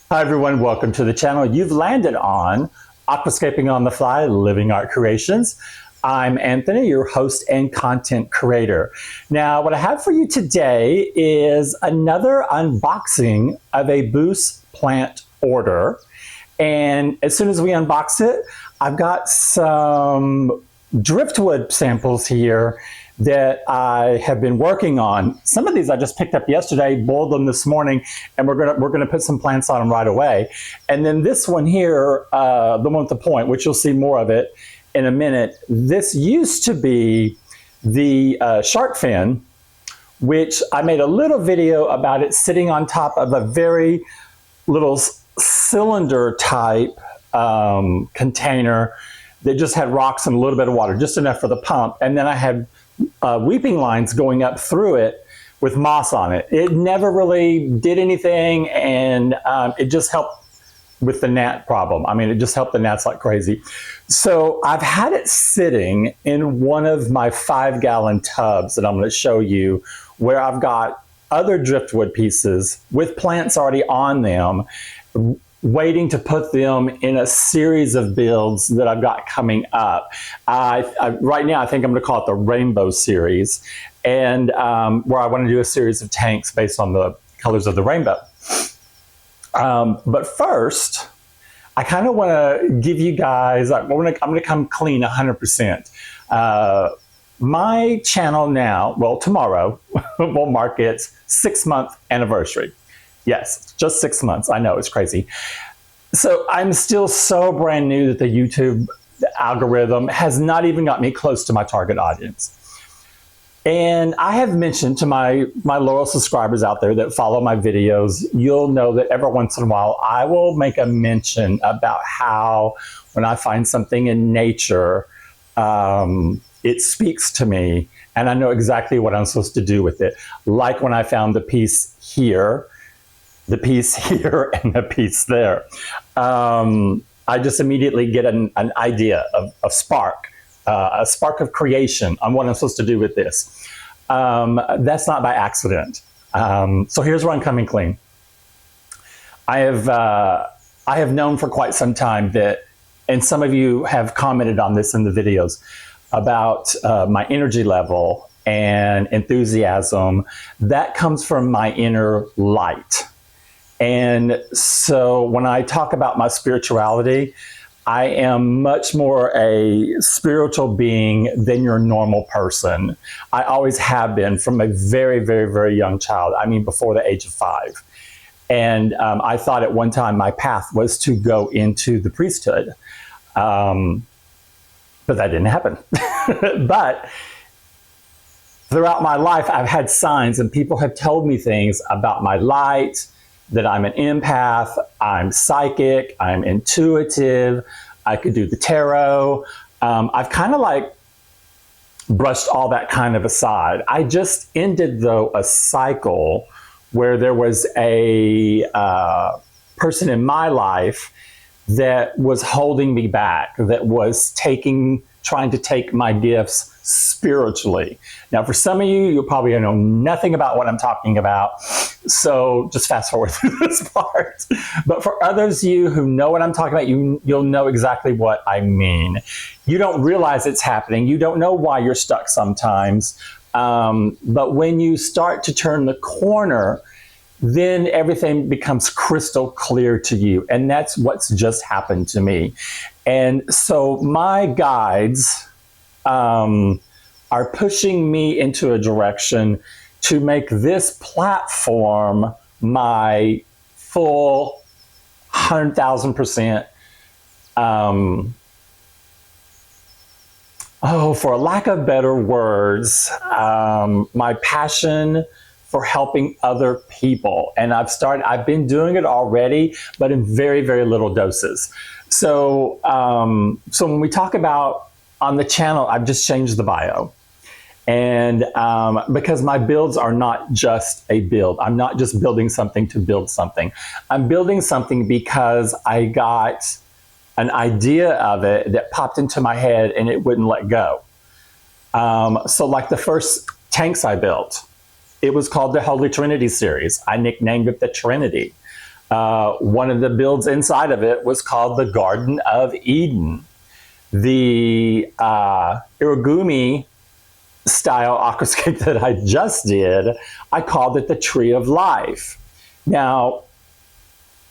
Hi everyone, welcome to the channel. You've landed on Aquascaping on the Fly, Living Art Creations. I'm Anthony, your host and content creator. Now, what I have for you today is another unboxing of a Buce plant order. And as soon as we unbox it, I've got some driftwood samples here that I have been working on. Some of these I just picked up yesterday, boiled them this morning, and we're gonna put some plants on them right away. And then this one here, the one with the point, which you'll see more of it in a minute. This used to be the shark fin, which I made a little video about it sitting on top of a very little cylinder type container that just had rocks and a little bit of water, just enough for the pump. And then I had weeping lines going up through it with moss on it. It never really did anything, and it just helped with the gnat problem. I mean, it just helped the gnats like crazy. So I've had it sitting in one of my 5-gallon tubs that I'm going to show you, where I've got other driftwood pieces with plants already on them, waiting to put them in a series of builds that I've got coming up. Right now, I think I'm going to call it the Rainbow Series, and where I want to do a series of tanks based on the colors of the rainbow. But first, I kind of want to give you guys, I'm going to come clean 100%. My channel now, well, tomorrow, will mark its 6-month anniversary. Yes, just 6 months. I know, it's crazy. So I'm still so brand new that the YouTube algorithm has not even got me close to my target audience. And I have mentioned to my loyal subscribers out there that follow my videos, you'll know that every once in a while I will make a mention about how when I find something in nature, it speaks to me and I know exactly what I'm supposed to do with it. Like when I found the piece here, the piece here, and the piece there. I just immediately get an idea of a spark of creation on what I'm supposed to do with this. That's not by accident. So here's where I'm coming clean. I have known for quite some time that, and some of you have commented on this in the videos, about my energy level and enthusiasm. That comes from my inner light. And so when I talk about my spirituality, I am much more a spiritual being than your normal person. I always have been from a very, very, very young child. I mean, before the age of 5. And I thought at one time my path was to go into the priesthood. But that didn't happen. But throughout my life, I've had signs and people have told me things about my light, that I'm an empath, I'm psychic, I'm intuitive, I could do the tarot. I've kind of like brushed all that kind of aside. I just ended, though, a cycle where there was a person in my life that was holding me back, that was trying to take my gifts spiritually. Now, for some of you, you'll probably know nothing about what I'm talking about, so just fast forward through this part. But for others of you who know what I'm talking about, you'll know exactly what I mean. You don't realize it's happening. You don't know why you're stuck sometimes. But when you start to turn the corner, then everything becomes crystal clear to you. And that's what's just happened to me. And so my guides are pushing me into a direction to make this platform my full 100,000%, for lack of better words, my passion for helping other people. And I've been doing it already, but in very, very little doses. So, so when we talk about on the channel, I've just changed the bio. And because my builds are not just a build. I'm not just building something to build something. I'm building something because I got an idea of it that popped into my head and it wouldn't let go. So like the first tanks I built, it was called the Holy Trinity series. I nicknamed it the Trinity. One of the builds inside of it was called the Garden of Eden. The Irigumi style aquascape that I just did, I called it the Tree of Life. Now,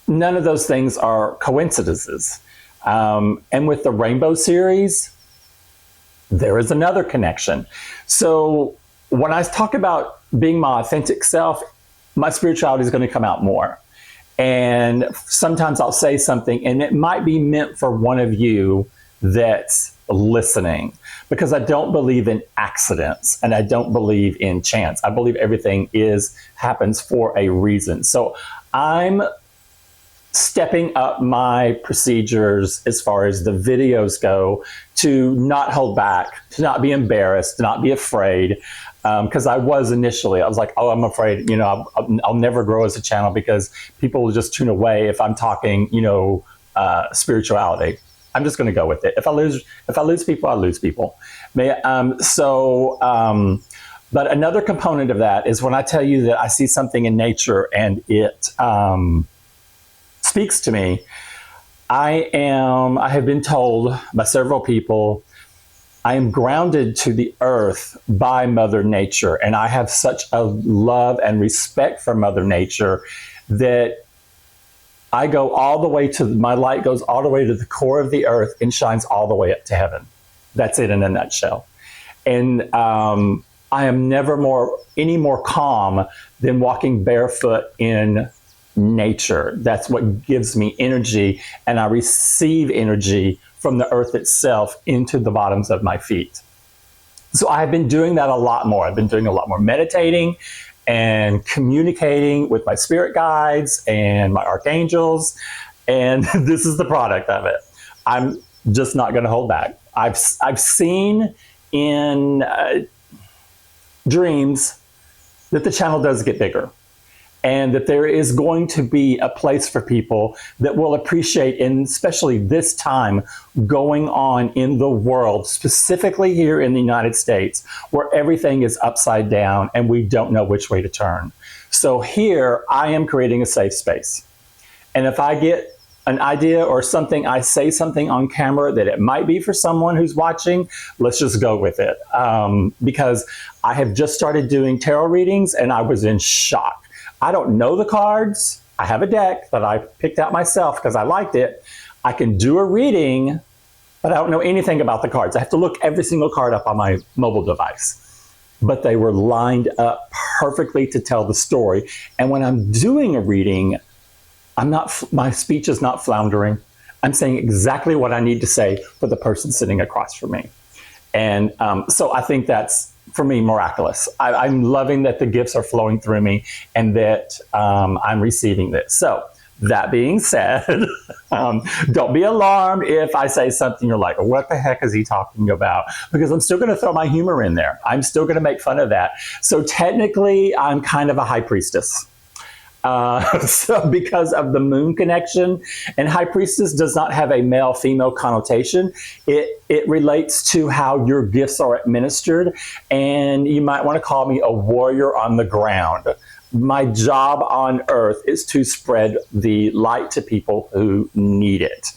none of those things are coincidences. And with the Rainbow series, there is another connection. So when I talk about being my authentic self, my spirituality is going to come out more. And sometimes I'll say something and it might be meant for one of you that's listening, because I don't believe in accidents and I don't believe in chance. I believe everything happens for a reason. So I'm stepping up my procedures as far as the videos go, to not hold back, to not be embarrassed, to not be afraid. Because I was initially, I was like, oh, I'm afraid, I'll never grow as a channel because people will just tune away if I'm talking, spirituality. I'm just going to go with it. If I lose people, I lose people. But another component of that is when I tell you that I see something in nature and it speaks to me. I have been told by several people, I am grounded to the earth by Mother Nature, and I have such a love and respect for Mother Nature that I go all the way my light goes all the way to the core of the earth and shines all the way up to heaven. That's it in a nutshell. And I am never any more calm than walking barefoot in nature. That's what gives me energy, and I receive energy from the earth itself into the bottoms of my feet. So I've been doing that a lot more. I've been doing a lot more meditating and communicating with my spirit guides and my archangels, and this is the product of it. I'm just not going to hold back. I've seen in dreams that the channel does get bigger, and that there is going to be a place for people that will appreciate, and especially this time going on in the world, specifically here in the United States, where everything is upside down and we don't know which way to turn. So here I am creating a safe space. And if I get an idea or something, I say something on camera that it might be for someone who's watching, let's just go with it. Because I have just started doing tarot readings and I was in shock. I don't know the cards. I have a deck that I picked out myself because I liked it. I can do a reading, but I don't know anything about the cards. I have to look every single card up on my mobile device. But they were lined up perfectly to tell the story. And when I'm doing a reading, my speech is not floundering. I'm saying exactly what I need to say for the person sitting across from me. And so I think that's, for me, miraculous. I'm loving that the gifts are flowing through me and that I'm receiving this. So that being said, don't be alarmed if I say something you're like, what the heck is he talking about? Because I'm still going to throw my humor in there. I'm still going to make fun of that. So technically, I'm kind of a high priestess. So because of the moon connection, and high priestess does not have a male-female connotation. It relates to how your gifts are administered, and you might want to call me a warrior on the ground. My job on earth is to spread the light to people who need it.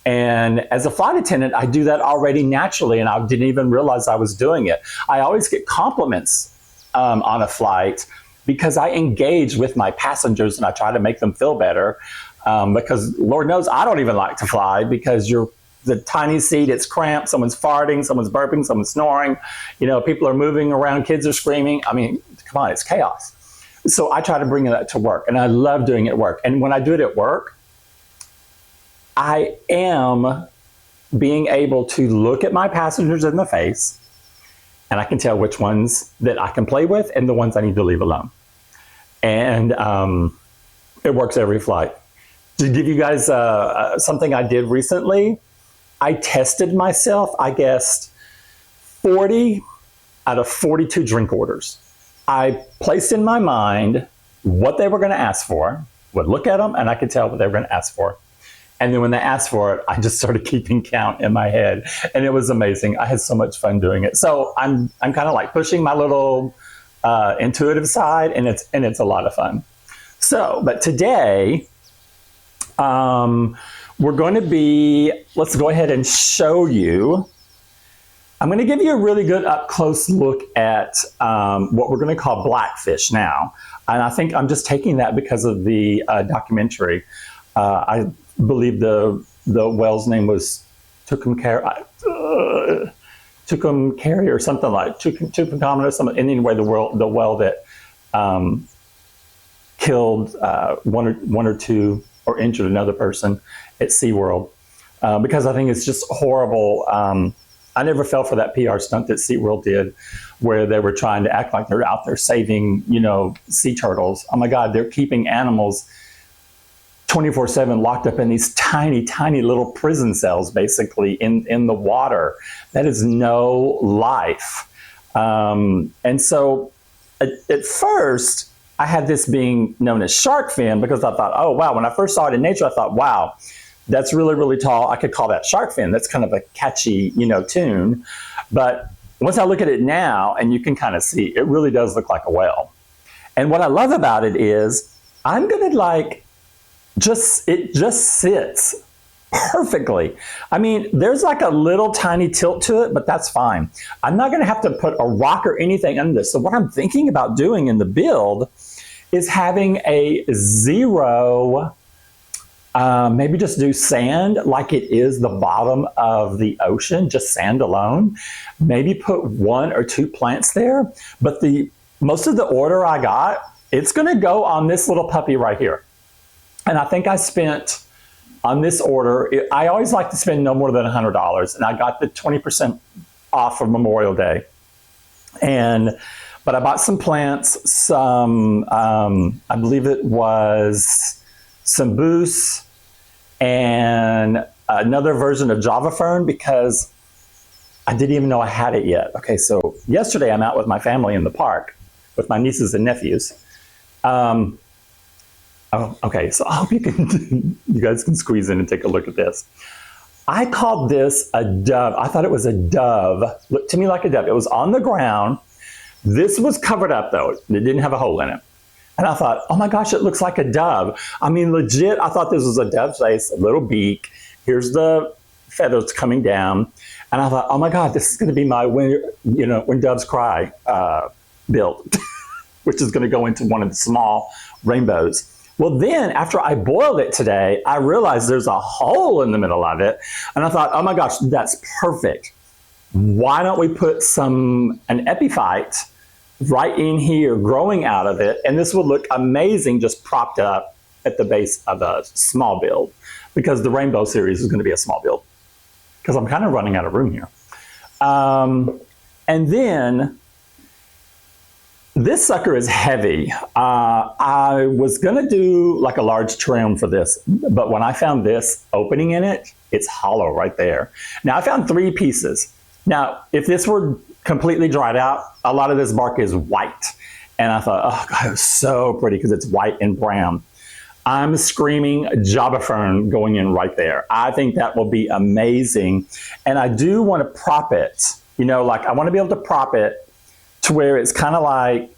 And as a flight attendant, I do that already naturally, and I didn't even realize I was doing it. I always get compliments on a flight, because I engage with my passengers and I try to make them feel better. Because Lord knows I don't even like to fly, because you're the tiny seat, it's cramped, someone's farting, someone's burping, someone's snoring, people are moving around, kids are screaming. I mean, come on, it's chaos. So I try to bring that to work, and I love doing it at work. And when I do it at work, I am being able to look at my passengers in the face, and I can tell which ones that I can play with and the ones I need to leave alone. And it works every flight. To give you guys something I did recently, I tested myself, I guessed 40 out of 42 drink orders. I placed in my mind what they were going to ask for, would look at them, and I could tell what they were going to ask for. And then when they asked for it, I just started keeping count in my head. And it was amazing. I had so much fun doing it. So I'm kind of like pushing my little intuitive side, and it's a lot of fun. So, but today, We're going to be, let's go ahead and show you. I'm going to give you a really good up close look at what we're going to call Blackfish now. And I think I'm just taking that because of the documentary. I believe the whale's name was Tucumcari or something like Tutankhamun or something. Anyway, the whale that killed one or two or injured another person at SeaWorld, because I think it's just horrible. I never fell for that PR stunt that SeaWorld did, where they were trying to act like they're out there saving, sea turtles. Oh my God, they're keeping animals 24/7 locked up in these tiny, tiny little prison cells, basically in the water. That is no life. And so at first, I had this being known as shark fin because I thought, oh, wow. When I first saw it in nature, I thought, wow, that's really, really tall. I could call that shark fin. That's kind of a catchy, tune. But once I look at it now, and you can kind of see, it really does look like a whale. And what I love about it is I'm going to it just sits perfectly. I mean, there's like a little tiny tilt to it, but that's fine. I'm not going to have to put a rock or anything under this. So what I'm thinking about doing in the build is having a zero, maybe just do sand like it is the bottom of the ocean, just sand alone. Maybe put 1 or 2 plants there. But most of the order I got, it's going to go on this little puppy right here. And I think I spent on this order, I always like to spend no more than $100, and I got the 20% off of Memorial Day. But I bought some plants, some, I believe it was some Buce and another version of Java Fern, because I didn't even know I had it yet. Okay, so yesterday I'm out with my family in the park with my nieces and nephews. Oh, okay, so I hope you guys can squeeze in and take a look at this. I called this a dove. I thought it was a dove. Looked to me like a dove. It was on the ground. This was covered up though. It didn't have a hole in it. And I thought, oh my gosh, it looks like a dove. I mean, legit, I thought this was a dove's face, a little beak. Here's the feathers coming down. And I thought, oh my God, this is going to be my When Doves Cry build, which is going to go into one of the small rainbows. Well, then after I boiled it today, I realized there's a hole in the middle of it. And I thought, oh my gosh, that's perfect. Why don't we put an epiphyte right in here growing out of it? And this would look amazing just propped up at the base of a small build, because the rainbow series is going to be a small build, because I'm kind of running out of room here. And then this sucker is heavy. I was gonna do like a large trim for this, but when I found this opening in it, it's hollow right there. Now I found 3 pieces. Now, if this were completely dried out, a lot of this bark is white. And I thought, oh God, it was so pretty because it's white and brown. I'm screaming Java Fern going in right there. I think that will be amazing. And I do want to prop it, I want to be able to prop it to where it's kind of like,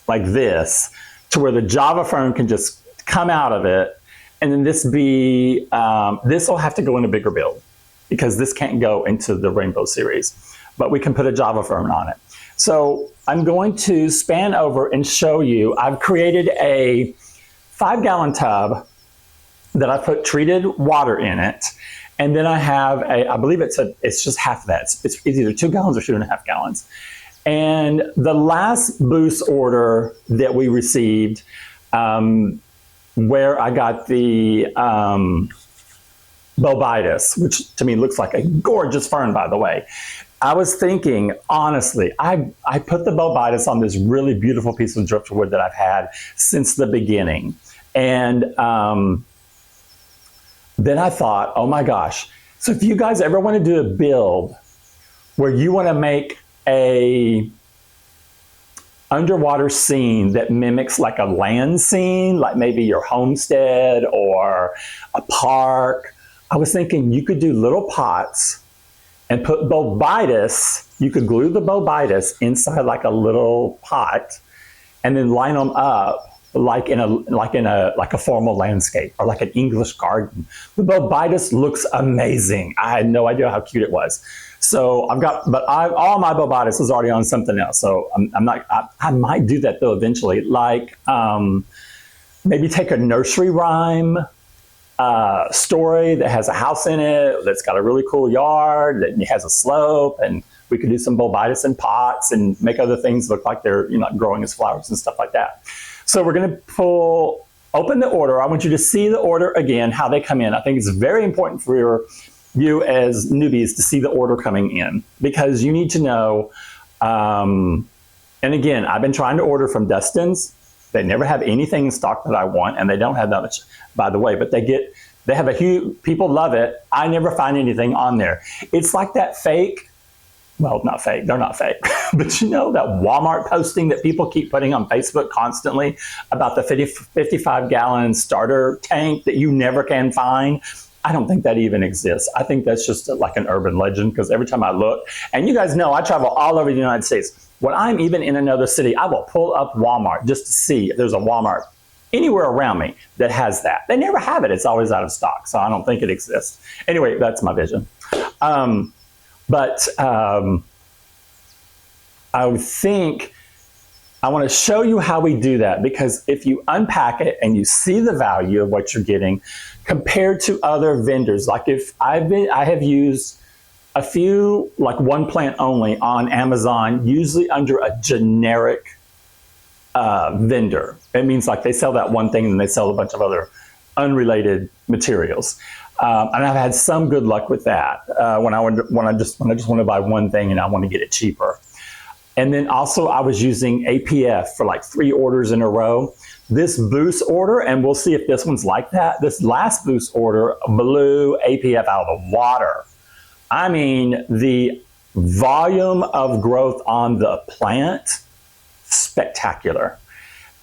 like this, to where the Java Fern can just come out of it. And then this will have to go in a bigger build, because this can't go into the rainbow series, but we can put a Java Fern on it. So I'm going to span over and show you, I've created a 5-gallon tub that I put treated water in it. And then I have I believe it's just half that. It's either 2 gallons or 2.5 gallons. And the last Buce order that we received, where I got the Bobitis, which to me looks like a gorgeous fern, by the way. I was thinking, honestly, I put the Bobitis on this really beautiful piece of driftwood that I've had since the beginning. And then I thought, oh my gosh. So if you guys ever want to do a build where you want to make a underwater scene that mimics like a land scene, like maybe your homestead or a park, I was thinking you could do little pots and put Bobitis. You could glue the Bobitis inside like a little pot and then line them up like a formal landscape or like an English garden. The Bobitis looks amazing. I had no idea how cute it was. So all my Bobitis is already on something else. So I might do that though eventually. Like maybe take a nursery rhyme story that has a house in it, that's got a really cool yard, that has a slope, and we could do some Bobitis in pots and make other things look like they're growing as flowers and stuff like that. So we're going to open the order. I want you to see the order again, how they come in. I think it's very important for you as newbies to see the order coming in, because you need to know. And again, I've been trying to order from Destined. They never have anything in stock that I want, and they don't have that much, by the way, but they have a huge, people love it. I never find anything on there. It's like that fake, well, not fake, they're not fake, but that Walmart posting that people keep putting on Facebook constantly about the 55-gallon starter tank that you never can find. I don't think that even exists. I think that's just like an urban legend, because every time I look, and you guys know I travel all over the United States. When I'm even in another city, I will pull up Walmart just to see if there's a Walmart anywhere around me that has that. They never have it. It's always out of stock, so I don't think it exists. Anyway, that's my vision. I would think I want to show you how we do that, because if you unpack it and you see the value of what you're getting compared to other vendors, like if I have used a few, like one plant only on Amazon, usually under a generic vendor. It means like they sell that one thing and they sell a bunch of other unrelated materials. And I've had some good luck with that when I just want to buy one thing and I want to get it cheaper. And then also I was using APF for like 3 orders in a row. This Buce order, and we'll see if this one's like that, this last Buce order blew APF out of the water. I mean, the volume of growth on the plant, spectacular.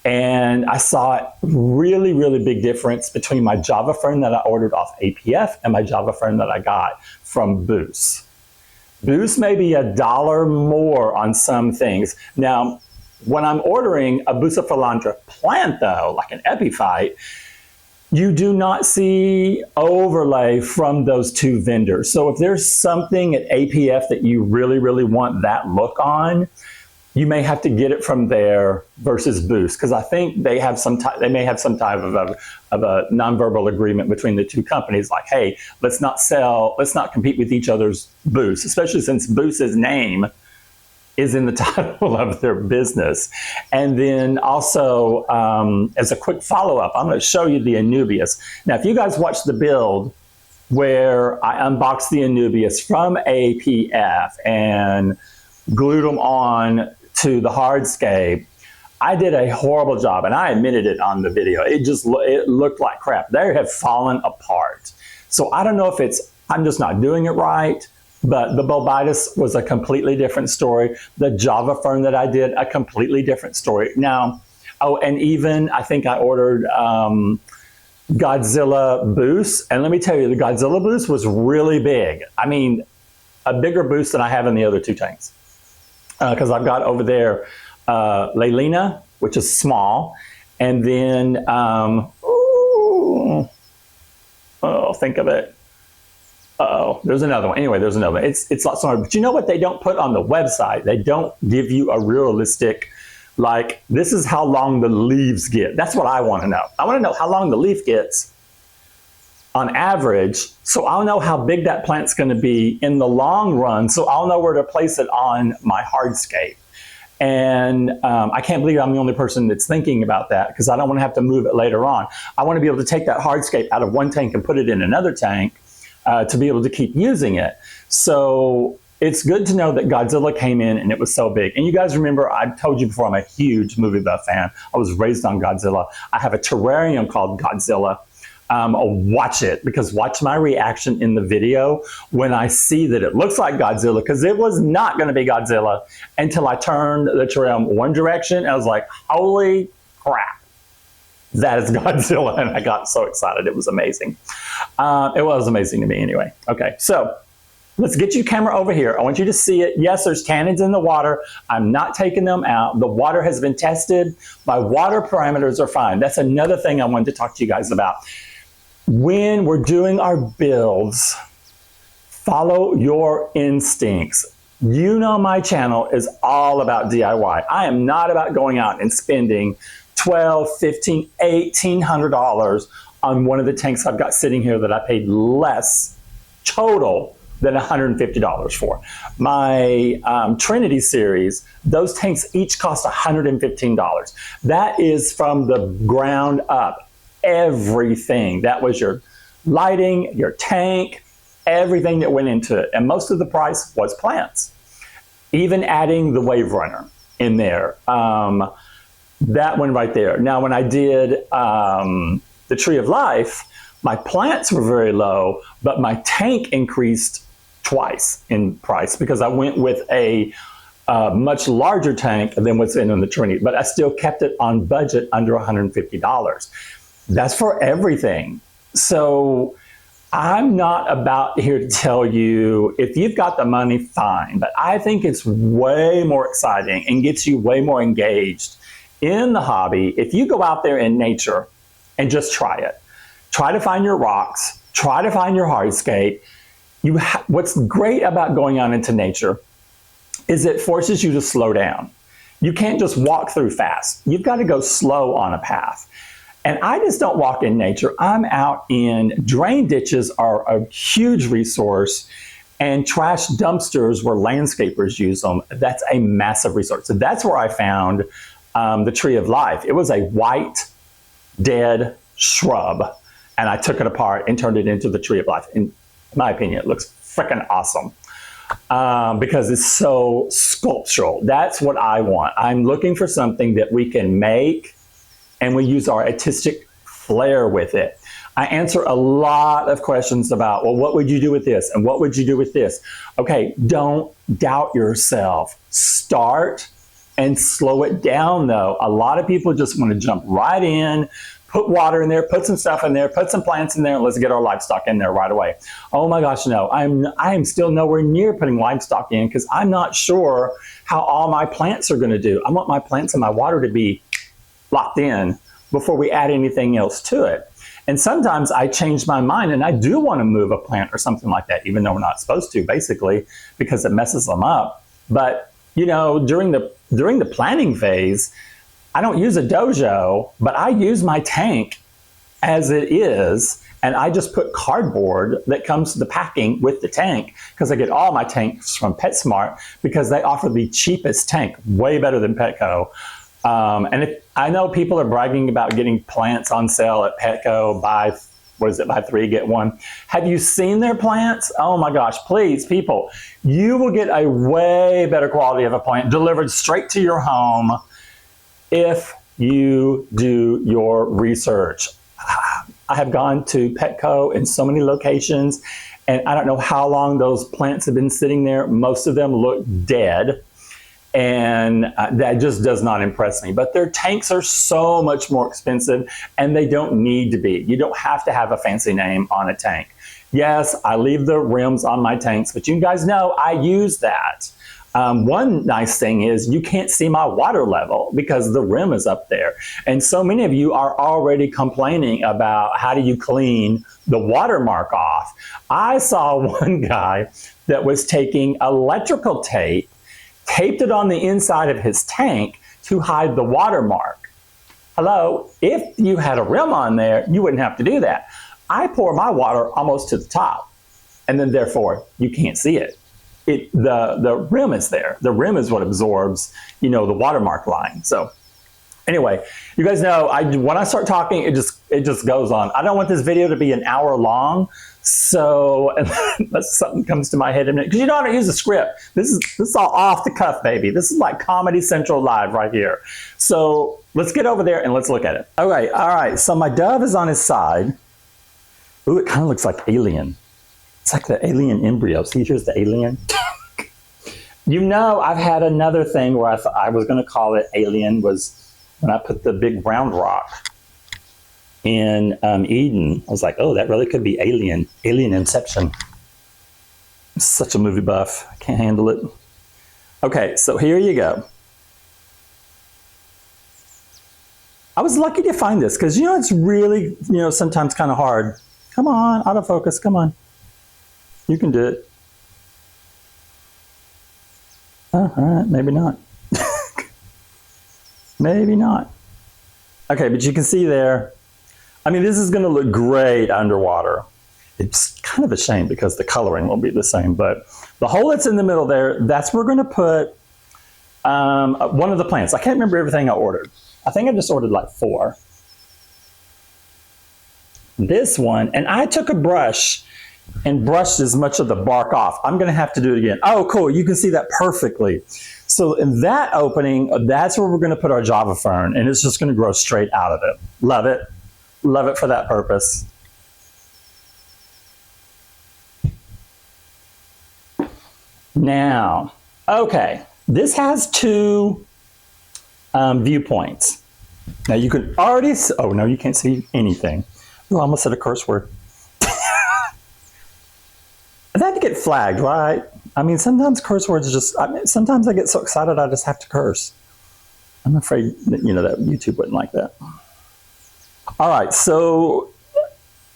And I saw a really, really big difference between my Java Fern that I ordered off APF and my Java Fern that I got from Buce. Buce may be $1 more on some things. Now, when I'm ordering a Buce Philandra plant, though, like an epiphyte, you do not see overlay from those 2 vendors. So if there's something at APF that you really, really want that look on, you may have to get it from there versus Buce, because I think they may have some type of a nonverbal agreement between the 2 companies, like, hey, let's not compete with each other's Buce, especially since Buce's name is in the title of their business. And then also, as a quick follow-up, I'm going to show you the Anubias. Now, if you guys watch the build where I unboxed the Anubias from APF and glued them on to the hardscape, I did a horrible job, and I admitted it on the video. It looked like crap. They have fallen apart. So I don't know if I'm just not doing it right, but the Bobitis was a completely different story. The Java Fern that I did, a completely different story. Now, and even I think I ordered Godzilla Buce, and let me tell you, the Godzilla Buce was really big. I mean, a bigger Buce than I have in the other 2 tanks. Because I've got over there Leilina, which is small, and then, think of it. There's another one. Anyway, there's another one. It's lots smaller. But you know what they don't put on the website? They don't give you a realistic, like, this is how long the leaves get. That's what I want to know. I want to know how long the leaf gets on average, so I'll know how big that plant's going to be in the long run, so I'll know where to place it on my hardscape. And I can't believe I'm the only person that's thinking about that, because I don't want to have to move it later on. I want to be able to take that hardscape out of one tank and put it in another tank to be able to keep using it. So it's good to know that Godzilla came in and it was so big. And you guys remember, I told you before, I'm a huge movie buff fan. I was raised on Godzilla. I have a terrarium called Godzilla. Watch it, because watch my reaction in the video when I see that it looks like Godzilla, because it was not going to be Godzilla until I turned the terrarium one direction. I was like, holy crap, that is Godzilla. And I got so excited. It was amazing. It was amazing to me anyway. Okay, so let's get your camera over here. I want you to see it. Yes, there's tannins in the water. I'm not taking them out. The water has been tested. My water parameters are fine. That's another thing I wanted to talk to you guys about. When we're doing our builds, follow your instincts. You know my channel is all about DIY. I am not about going out and spending $1,200, $1,500, $1,800 on one of the tanks I've got sitting here that I paid less total than $150 for. My Trinity series, those tanks each cost $115. That is from the ground up. Everything. That was your lighting, your tank, everything that went into it. And most of the price was plants. Even adding the wave runner in there. That one right there. Now, when I did the Tree of Life, my plants were very low, but my tank increased twice in price because I went with a much larger tank than what's in the Trinity, but I still kept it on budget under $150. That's for everything. So I'm not about here to tell you if you've got the money, fine, but I think it's way more exciting and gets you way more engaged in the hobby if you go out there in nature and just try it. Try to find your rocks, try to find your hardscape. What's great about going out into nature is it forces you to slow down. You can't just walk through fast. You've got to go slow on a path. And I just don't walk in nature. I'm out in drain ditches are a huge resource, and trash dumpsters where landscapers use them. That's a massive resource. So that's where I found the Tree of Life. It was a white, dead shrub, and I took it apart and turned it into the Tree of Life. In my opinion, it looks freaking awesome because it's so sculptural. That's what I want. I'm looking for something that we can make and we use our artistic flair with it. I answer a lot of questions about, well, what would you do with this? And what would you do with this? Okay, don't doubt yourself. Start and slow it down though. A lot of people just want to jump right in, put water in there, put some stuff in there, put some plants in there, and let's get our livestock in there right away. Oh my gosh, no, I am still nowhere near putting livestock in because I'm not sure how all my plants are gonna do. I want my plants and my water to be locked in before we add anything else to it. And sometimes I change my mind and I do want to move a plant or something like that, even though we're not supposed to, basically, because it messes them up. But you know, during the planning phase, I don't use a dojo, but I use my tank as it is, and I just put cardboard that comes to the packing with the tank because I get all my tanks from PetSmart because they offer the cheapest tank, way better than Petco. And if I know people are bragging about getting plants on sale at Petco, buy 3, get 1. Have you seen their plants? Oh my gosh, please, people, you will get a way better quality of a plant delivered straight to your home if you do your research. I have gone to Petco in so many locations, and I don't know how long those plants have been sitting there. Most of them look dead. And that just does not impress me. But their tanks are so much more expensive, and they don't need to be. You don't have to have a fancy name on a tank. Yes, I leave the rims on my tanks, but you guys know I use that. One nice thing is you can't see my water level because the rim is up there. And so many of you are already complaining about how do you clean the watermark off. I saw one guy that was taking electrical tape, taped it on the inside of his tank to hide the watermark. Hello, if you had a rim on there, you wouldn't have to do that. I pour my water almost to the top, and then therefore you can't see it. The rim is there. The rim is what absorbs, you know, the watermark line. So anyway, you guys know when I start talking, it just goes on. I don't want this video to be an hour long. So unless something comes to my head in a minute, because you know I don't use a script. This is all off the cuff, baby. This is like Comedy Central Live right here. So let's get over there and let's look at it. All right. So my dove is on his side. Ooh, it kind of looks like alien. It's like the alien embryo. See, here's the alien. You know, I've had another thing where I thought I was going to call it alien was when I put the big round rock in Eden. I was like, oh, that really could be alien inception. I'm such a movie buff. I can't handle it. Okay, so here you go. I was lucky to find this because, you know, it's really, you know, sometimes kind of hard. Come on, autofocus, come on. You can do it. Oh, all right, maybe not. Maybe not. Okay, but you can see there. I mean, this is going to look great underwater. It's kind of a shame because the coloring won't be the same, but the hole that's in the middle there, that's where we're going to put one of the plants. I can't remember everything I ordered. I think I just ordered like 4. This one, and I took a brush and brushed as much of the bark off. I'm going to have to do it again. Oh, cool. You can see that perfectly. So in that opening, that's where we're going to put our Java fern, and it's just going to grow straight out of it. Love it. Love it for that purpose. Now, okay, this has 2 viewpoints. Now you can already see, oh no, you can't see anything. Oh, I almost said a curse word. I had to get flagged, right? I mean, sometimes curse words just, sometimes I get so excited I just have to curse. I'm afraid that, you know, that YouTube wouldn't like that. All right, so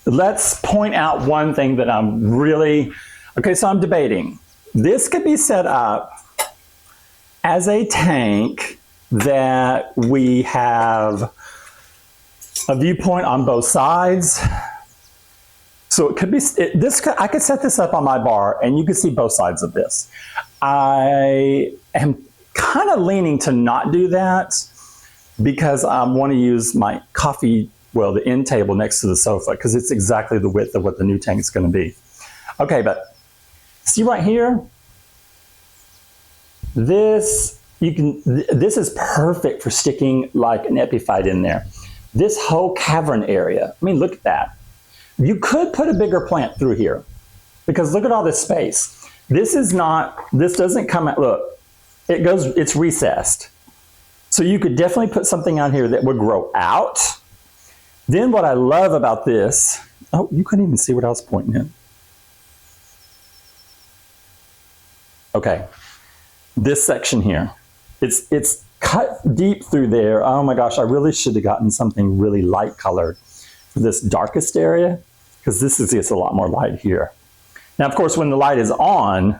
let's point out one thing that I'm really, okay, so I'm debating. This could be set up as a tank that we have a viewpoint on both sides. So it could be, I could set this up on my bar and you can see both sides of this. I am kind of leaning to not do that because I want to use my coffee, well, the end table next to the sofa because it's exactly the width of what the new tank is going to be. Okay, but see right here? This is perfect for sticking like an epiphyte in there. This whole cavern area, I mean, look at that. You could put a bigger plant through here because look at all this space. This doesn't come out, look, it's recessed. So you could definitely put something out here that would grow out. Then what I love about this, oh, you couldn't even see what I was pointing at. Okay, this section here, it's cut deep through there. Oh my gosh, I really should have gotten something really light colored for this darkest area because this gets a lot more light here. Now, of course, when the light is on,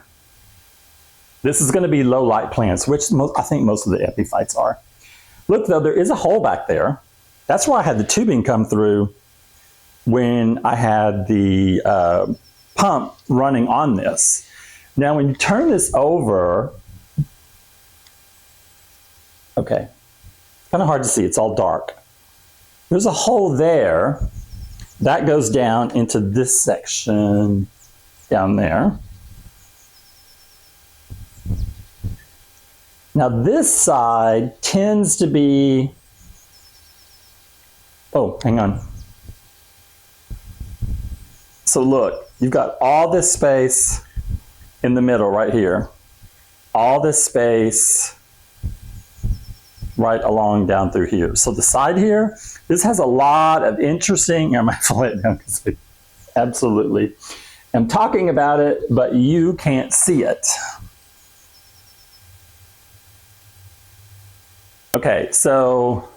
this is going to be low light plants, which I think most of the epiphytes are. Look though, there is a hole back there. That's where I had the tubing come through when I had the pump running on this. Now, when you turn this over, okay, kind of hard to see, it's all dark. There's a hole there that goes down into this section down there. Now this side tends to be, oh, hang on. So look, you've got all this space in the middle right here. All this space right along down through here. So the side here, this has a lot of interesting, I might fall it down because I absolutely am talking about it, but you can't see it. Okay, so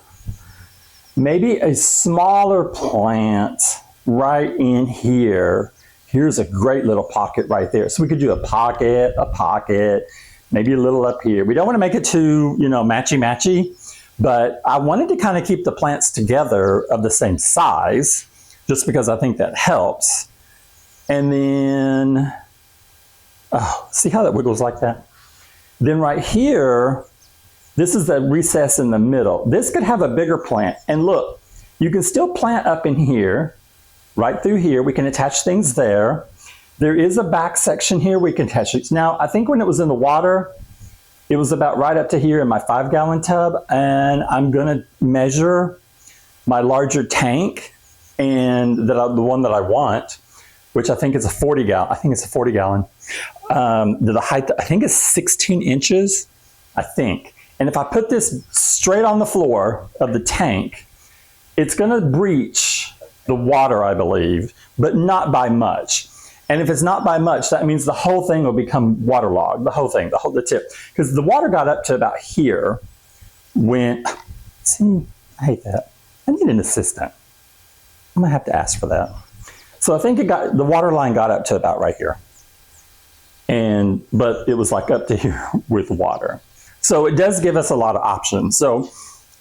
maybe a smaller plant right in here. Here's a great little pocket right there. So we could do a pocket, maybe a little up here. We don't want to make it too, you know, matchy-matchy, but I wanted to kind of keep the plants together of the same size, just because I think that helps. And then, oh, see how that wiggles like that? Then right here, this is the recess in the middle. This could have a bigger plant. And look, you can still plant up in here, right through here. We can attach things there. There is a back section here we can attach it. Now, I think when it was in the water, it was about right up to here in my 5-gallon tub. And I'm gonna measure my larger tank and the one that I want, which I think is a 40-gallon. I think it's a 40-gallon. The height, I think, is 16 inches, I think. And if I put this straight on the floor of the tank, it's gonna breach the water, I believe, but not by much. And if it's not by much, that means the whole thing will become waterlogged, the whole thing, the tip. Because the water got up to about here when, see, I hate that. I need an assistant. I'm gonna have to ask for that. So I think the water line got up to about right here. But it was like up to here with water. So it does give us a lot of options. So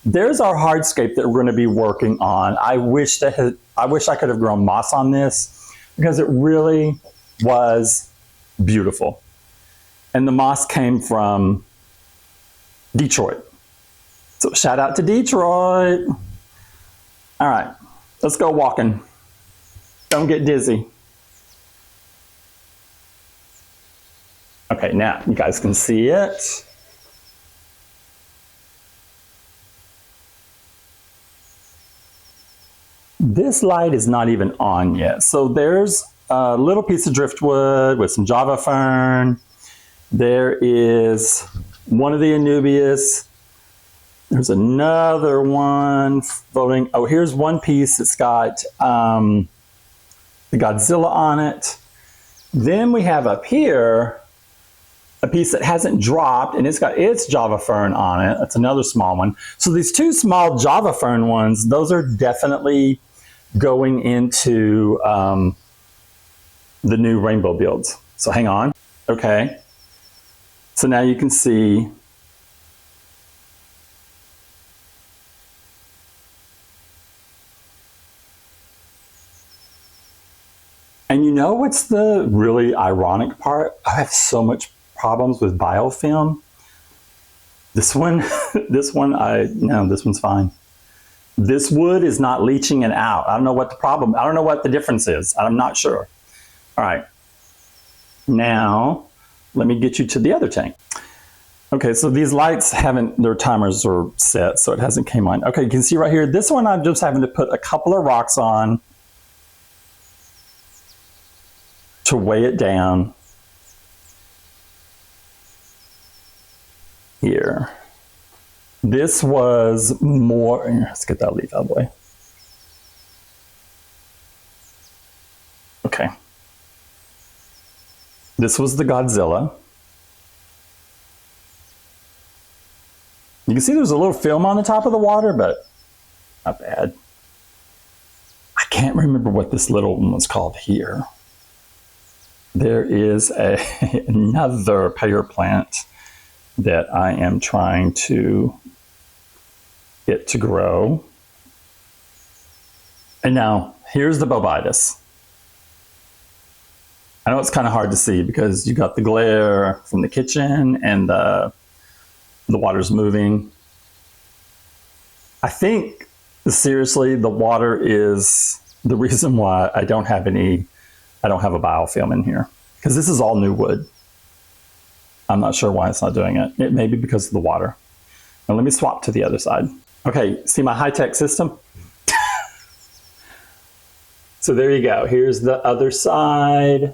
there's our hardscape that we're going to be working on. I wish I could have grown moss on this because it really was beautiful. And the moss came from Detroit. So shout out to Detroit. All right, let's go walking. Don't get dizzy. Okay, now you guys can see it. This light is not even on yet. So there's a little piece of driftwood with some Java Fern. There is one of the Anubias. There's another one floating. Oh, here's one piece that's got the Godzilla on it. Then we have up here a piece that hasn't dropped, and it's got its Java Fern on it. That's another small one. So these two small Java Fern ones, those are definitely going into the new rainbow builds. So hang on. Okay. So now you can see and you know what's the really ironic part? I have so much problems with biofilm. This one, this one's fine. This wood is not leaching it out. I don't know what the problem, I don't know what the difference is. I'm not sure. All right. Now, let me get you to the other tank. Okay, so these lights their timers are set, so it hasn't came on. Okay, you can see right here, this one I'm just having to put a couple of rocks on to weigh it down. Here. This was more, let's get that leaf out of the way. Okay. This was the Godzilla. You can see there's a little film on the top of the water, but not bad. I can't remember what this little one was called here. There is another pear plant that I am trying to get to grow. And now, here's the bovitis. I know it's kind of hard to see because you got the glare from the kitchen and the water's moving. I think, seriously, the water is the reason why I don't have a biofilm in here. Because this is all new wood. I'm not sure why it's not doing it. It may be because of the water. Now let me swap to the other side. Okay, see my high-tech system? So there you go. Here's the other side.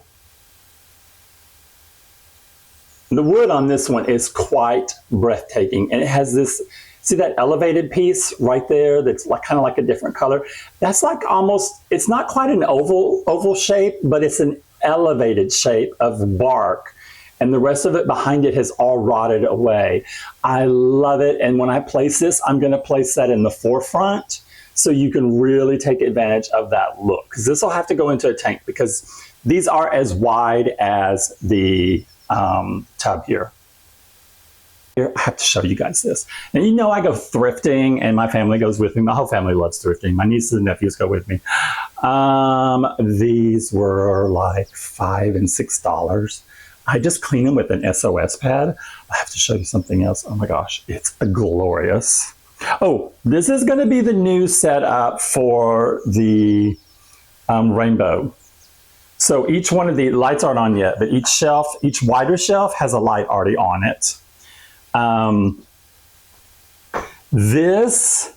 The wood on this one is quite breathtaking. And it has this, see that elevated piece right there that's like kind of like a different color? That's like almost, it's not quite an oval shape, but it's an elevated shape of bark. And the rest of it behind it has all rotted away. I love it. And when I place this, I'm going to place that in the forefront so you can really take advantage of that look. Because this will have to go into a tank because these are as wide as the tub here. Here, I have to show you guys this. And you know I go thrifting and my family goes with me. My whole family loves thrifting. My nieces and nephews go with me. These were like $5 and $6. I just clean them with an SOS pad. I have to show you something else. Oh my gosh, it's glorious. Oh, this is going to be the new setup for the rainbow. So each one of the lights aren't on yet, but each wider shelf has a light already on it. This,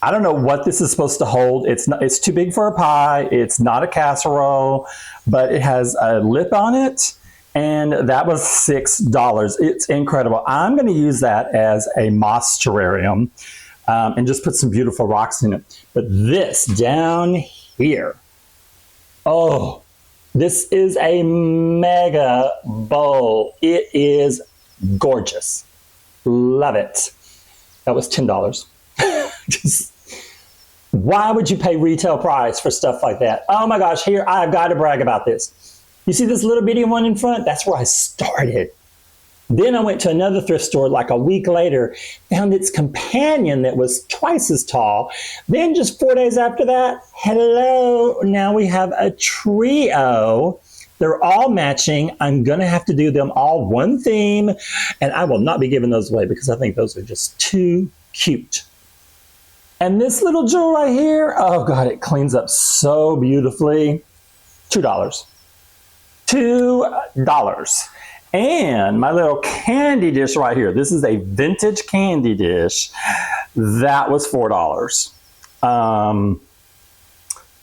I don't know what this is supposed to hold. It's too big for a pie. It's not a casserole, but it has a lip on it. And that was $6. It's incredible. I'm going to use that as a moss terrarium and just put some beautiful rocks in it. But this down here, oh, This is a mega bowl. It is gorgeous. Love it. That was $10. Just, why would you pay retail price for stuff like that? Oh my gosh, here, I've got to brag about this. You see this little bitty one in front? That's where I started. Then I went to another thrift store like a week later, found its companion that was twice as tall. Then just 4 days after that, hello, now we have a trio. They're all matching. I'm going to have to do them all one theme, and I will not be giving those away because I think those are just too cute. And this little jewel right here, oh God, it cleans up so beautifully. $2. $2. And my little candy dish right here. This is a vintage candy dish. That was $4. And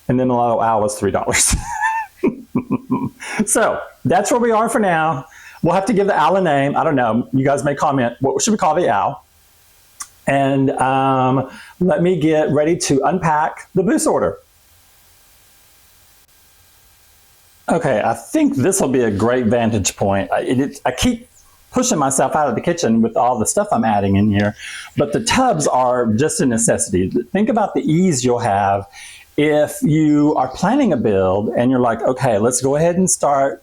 then the little owl was $3. So that's where we are for now. We'll have to give the owl a name. I don't know. You guys may comment. What should we call the owl? And let me get ready to unpack the Buce order. Okay, I think this will be a great vantage point. I keep pushing myself out of the kitchen with all the stuff I'm adding in here, but the tubs are just a necessity. Think about the ease you'll have if you are planning a build and you're like, okay, let's go ahead and start,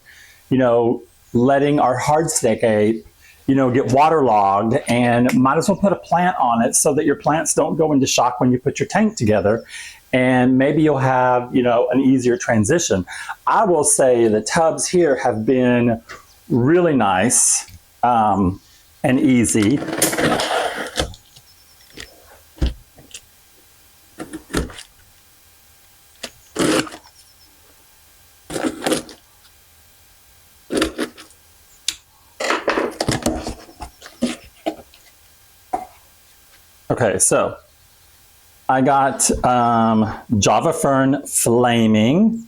letting our hardscape, get waterlogged, and might as well put a plant on it so that your plants don't go into shock when you put your tank together. And maybe you'll have, an easier transition. I will say the tubs here have been really nice and easy. Okay, so I got Java Fern Flaming,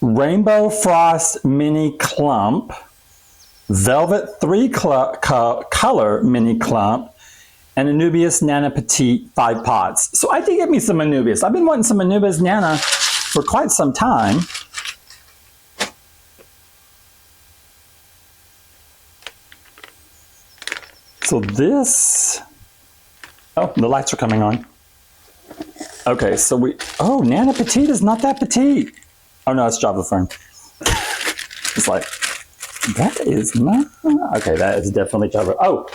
Rainbow Frost Mini Clump, Velvet 3-color Mini Clump, and Anubias Nana Petite 5 pots. So I did get me some Anubias. I've been wanting some Anubias Nana for quite some time. So this, oh, the lights are coming on. Okay, so Nana Petite is not that petite. Oh no, it's Java Fern. It's like, that is not, okay, that is definitely Java. Oh,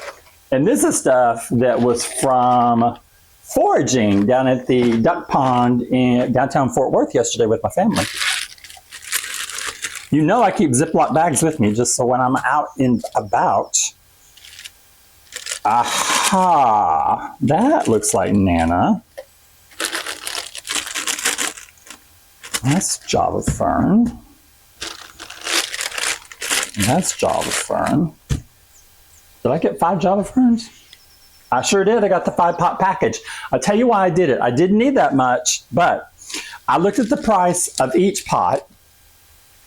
and this is stuff that was from foraging down at the duck pond in downtown Fort Worth yesterday with my family. I keep Ziploc bags with me just so when I'm out and about. Aha, that looks like Nana. That's Java Fern. That's Java Fern. Did I get 5 Java Ferns? I sure did. I got the 5-pot package. I'll tell you why I did it. I didn't need that much, but I looked at the price of each pot,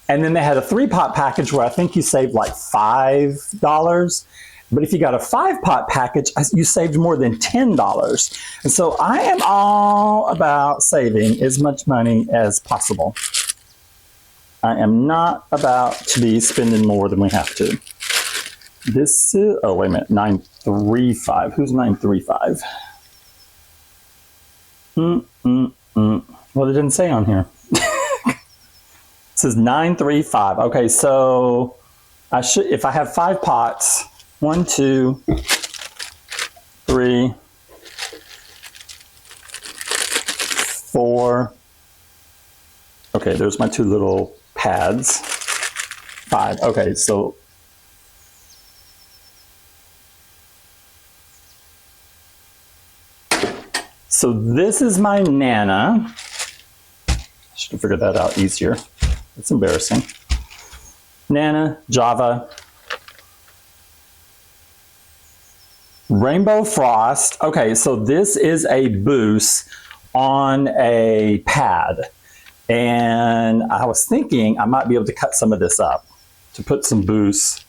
and then they had a 3-pot package where I think you saved like $5. But if you got a 5-pot package, you saved more than $10. And so I am all about saving as much money as possible. I am not about to be spending more than we have to. This is, oh wait a minute, 935. Who's 935? Well, it didn't say on here. It says 935. Okay, so I should, if I have 5 pots, 1, 2, 3, 4. Okay, there's my 2 little pads. 5. Okay, so this is my Nana. Should have figured that out easier. It's embarrassing. Nana, Java, Rainbow Frost. Okay, so this is a Buce on a pad. And I was thinking I might be able to cut some of this up to put some Buce.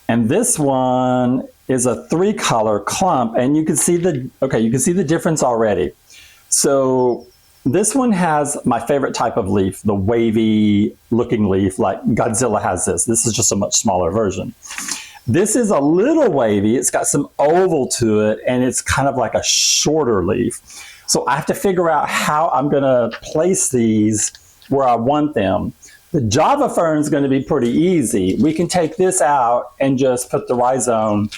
And this one is a 3-color clump, and you can see the difference already. So This one has my favorite type of leaf, the wavy looking leaf, like Godzilla has this. This is just a much smaller version. This is a little wavy. It's got some oval to it, and it's kind of like a shorter leaf. So I have to figure out how I'm going to place these where I want them. The Java fern is going to be pretty easy. We can take this out and just put the rhizome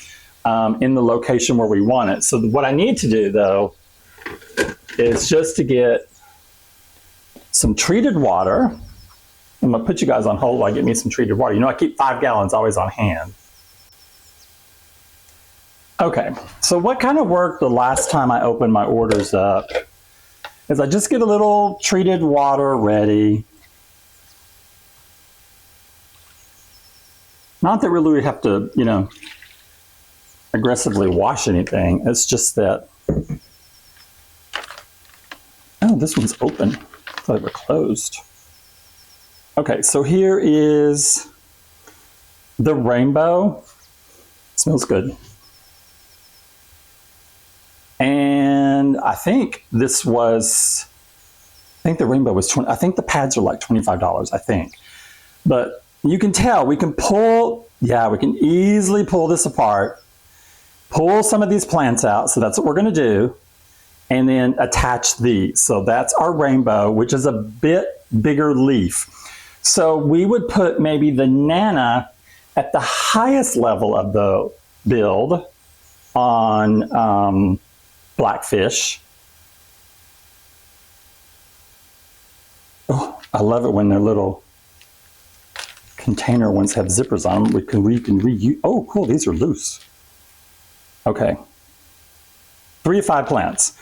in the location where we want it. So what I need to do, though, is just to get some treated water. I'm going to put you guys on hold while I get me some treated water. You know, I keep 5 gallons always on hand. Okay, so what kind of worked the last time I opened my orders up is I just get a little treated water ready. Not that really we have to, you know, aggressively wash anything. It's just that, oh, this one's open. I thought they were closed. Okay, so here is the rainbow. It smells good. And I think this was, I think the rainbow was 20, I think the pads are like $25, I think. But you can tell, we can pull, yeah, we can easily pull this apart, pull some of these plants out. So that's what we're going to do. And then attach these. So that's our rainbow, which is a bit bigger leaf. So we would put maybe the Nana at the highest level of the build on Blackfish. Oh, I love it when their little container ones have zippers on them. We can reuse. Oh, cool, these are loose. Okay. 3 to 5 plants.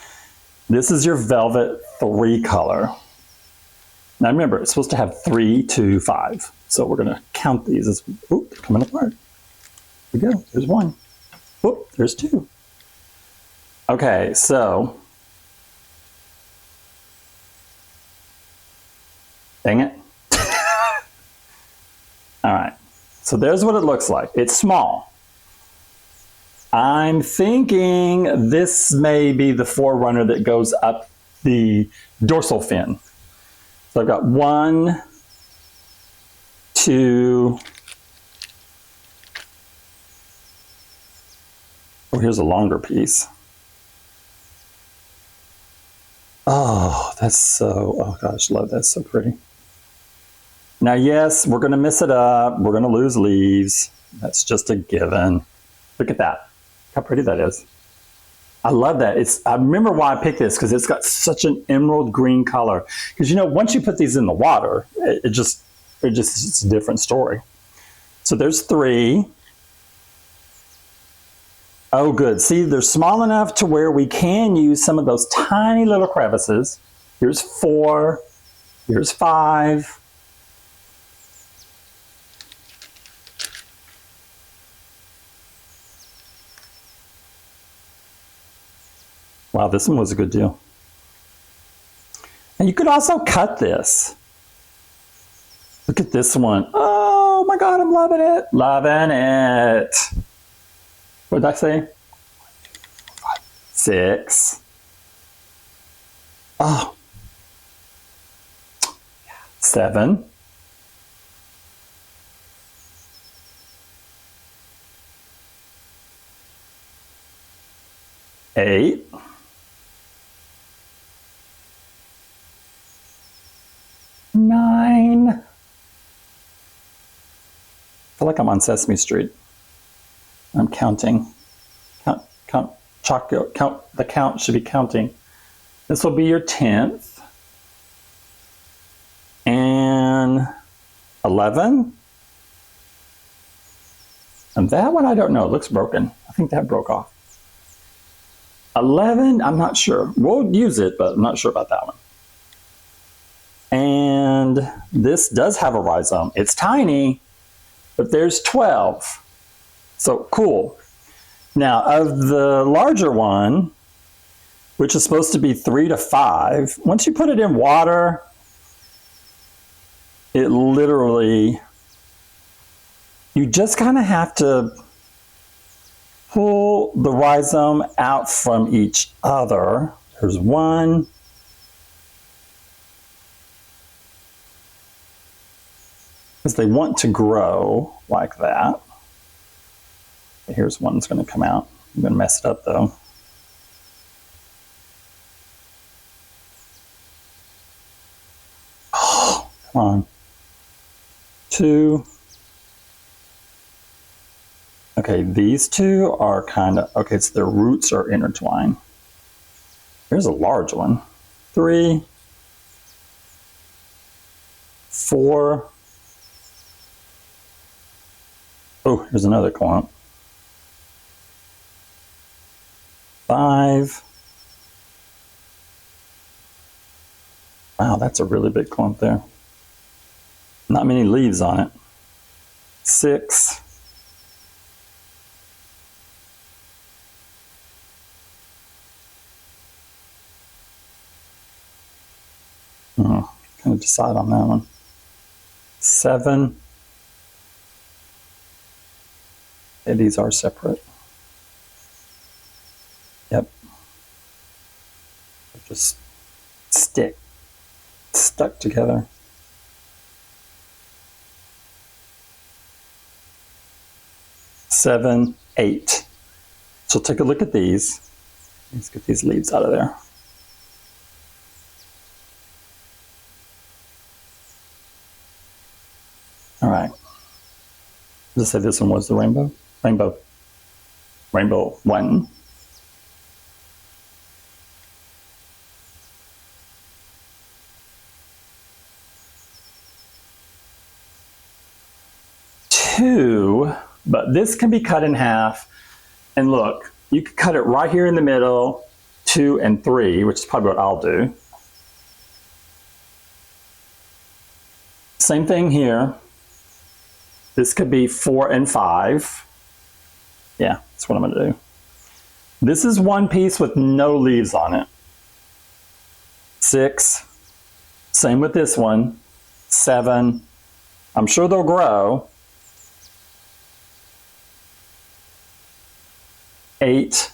This is your velvet 3 color. Now remember, it's supposed to have 3 to 5. So we're going to count these as, oh, they're coming apart. Here we go. There's 1. Oh, there's 2. Okay, so, dang it. All right, so there's what it looks like. It's small. I'm thinking this may be the forerunner that goes up the dorsal fin. So I've got 1, 2, oh, here's a longer piece. Oh, that's so, oh gosh, love that, so pretty. Now, yes, we're gonna miss it up. We're gonna lose leaves. That's just a given. Look at that, how pretty that is. I love that. I remember why I picked this, because it's got such an emerald green color. Because you know, once you put these in the water, it's a different story. So there's 3. Oh, good. See, they're small enough to where we can use some of those tiny little crevices. Here's 4. Here's 5. Wow, this one was a good deal. And you could also cut this. Look at this one. Oh my God, I'm loving it. Loving it. What did I say? 6. Oh. 7. 8. 9. I feel like I'm on Sesame Street. I'm counting. Count. The count should be counting. This will be your 10th. And 11. And that one, I don't know. It looks broken. I think that broke off. 11, I'm not sure. We'll use it, but I'm not sure about that one. And this does have a rhizome. It's tiny, but there's 12. So cool. Now, of the larger one, which is supposed to be 3 to 5, once you put it in water, it literally, you just kind of have to pull the rhizome out from each other. There's 1, because they want to grow like that. Here's one that's going to come out. I'm going to mess it up though. Oh, come on. 2. Okay, these two are kind of, okay, so their roots are intertwined. Here's a large one. 3, 4. Oh, here's another clump. 5. Wow, that's a really big clump there. Not many leaves on it. 6. Kind of decide on that one. 7. Okay, these are separate. Yep. Just stuck together. 7, 8. So take a look at these. Let's get these leaves out of there. All right. Let's say this one was the rainbow. Rainbow 1. But this can be cut in half. And look, you could cut it right here in the middle, 2 and 3, which is probably what I'll do. Same thing here. This could be 4 and 5. Yeah, that's what I'm going to do. This is one piece with no leaves on it. 6. Same with this one. 7. I'm sure they'll grow. 8.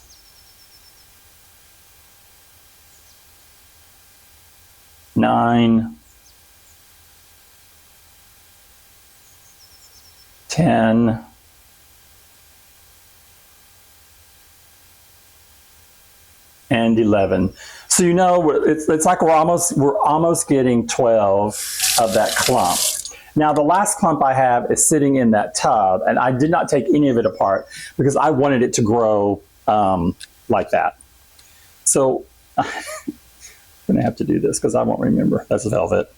9. 10. 11. So you know it's like we're almost getting 12 of that clump. Now the last clump I have is sitting in that tub, and I did not take any of it apart because I wanted it to grow like that. So I'm gonna have to do this because I won't remember. That's velvet.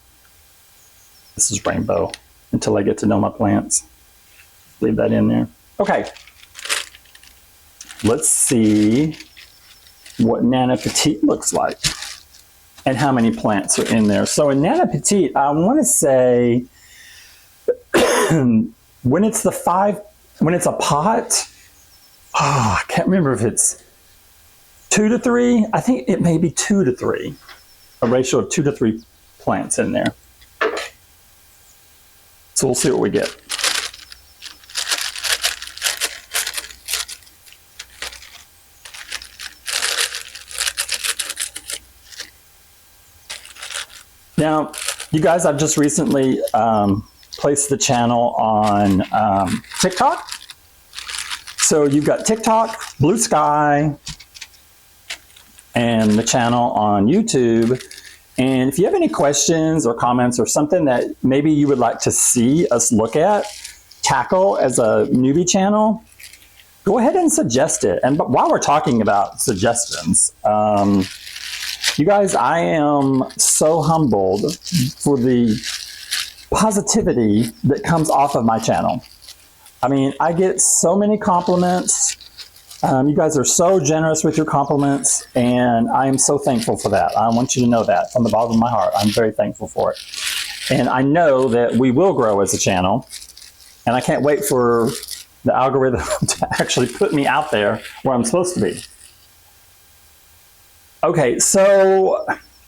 This is rainbow until I get to know my plants. Leave that in there. Okay. Let's see what Nana Petite looks like and how many plants are in there. So in Nana Petite, I want to say when it's a pot, I can't remember if it's 2 to 3. I think it may be 2 to 3, a ratio of 2 to 3 plants in there. So we'll see what we get. Now, you guys, I've just recently placed the channel on TikTok. So you've got TikTok, Blue Sky, and the channel on YouTube. And if you have any questions or comments or something that maybe you would like to see us look at, tackle as a newbie channel, go ahead and suggest it. And while we're talking about suggestions, you guys, I am so humbled for the positivity that comes off of my channel. I mean, I get so many compliments. You guys are so generous with your compliments, and I am so thankful for that. I want you to know that from the bottom of my heart. I'm very thankful for it. And I know that we will grow as a channel, and I can't wait for the algorithm to actually put me out there where I'm supposed to be. Okay, so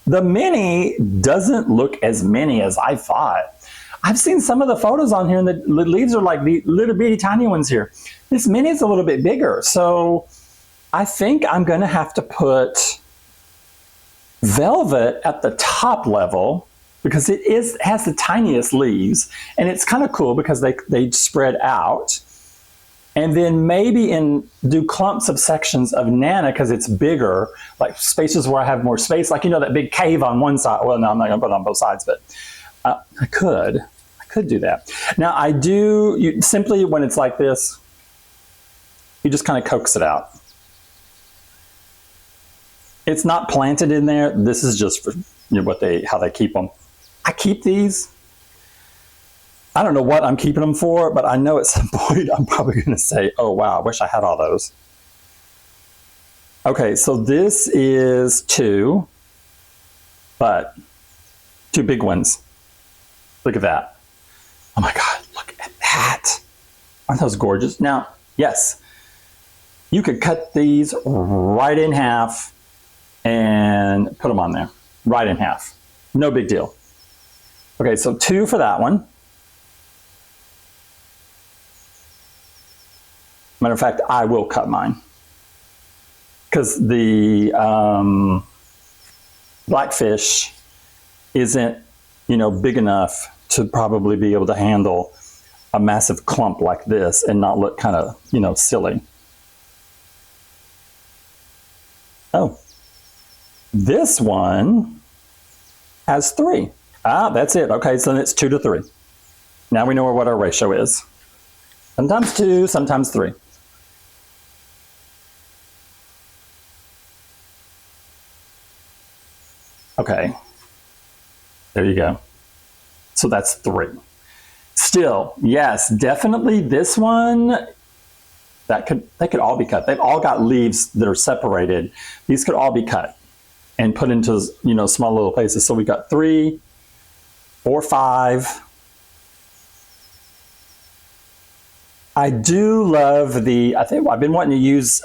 the mini doesn't look as mini as I thought. I've seen some of the photos on here and the leaves are like the little bitty tiny ones here. This mini is a little bit bigger. So I think I'm gonna have to put velvet at the top level because has the tiniest leaves, and it's kind of cool because they spread out. And then maybe do clumps of sections of Nana because it's bigger, like spaces where I have more space, like, you know, that big cave on one side. Well, no, I'm not going to put it on both sides, but I could do that. Now I do, simply when it's like this, you just kind of coax it out. It's not planted in there. This is just for, you know, how they keep them. I keep these. I don't know what I'm keeping them for, but I know at some point I'm probably going to say, oh, wow, I wish I had all those. Okay, so this is 2, but 2 big ones. Look at that. Oh my God, look at that. Aren't those gorgeous? Now, yes, you could cut these right in half and put them on there, right in half. No big deal. Okay, so 2 for that one. Matter of fact, I will cut mine because the Blackfish isn't, you know, big enough to probably be able to handle a massive clump like this and not look kind of, you know, silly. Oh, this one has 3. Ah, that's it. Okay, so then it's 2 to 3. Now we know what our ratio is. Sometimes 2, sometimes 3. Okay, there you go. So that's 3. Still, yes, definitely this one, they could all be cut. They've all got leaves that are separated. These could all be cut and put into, you know, small little places. So we got 3, 4, 5. I do love I think I've been wanting to use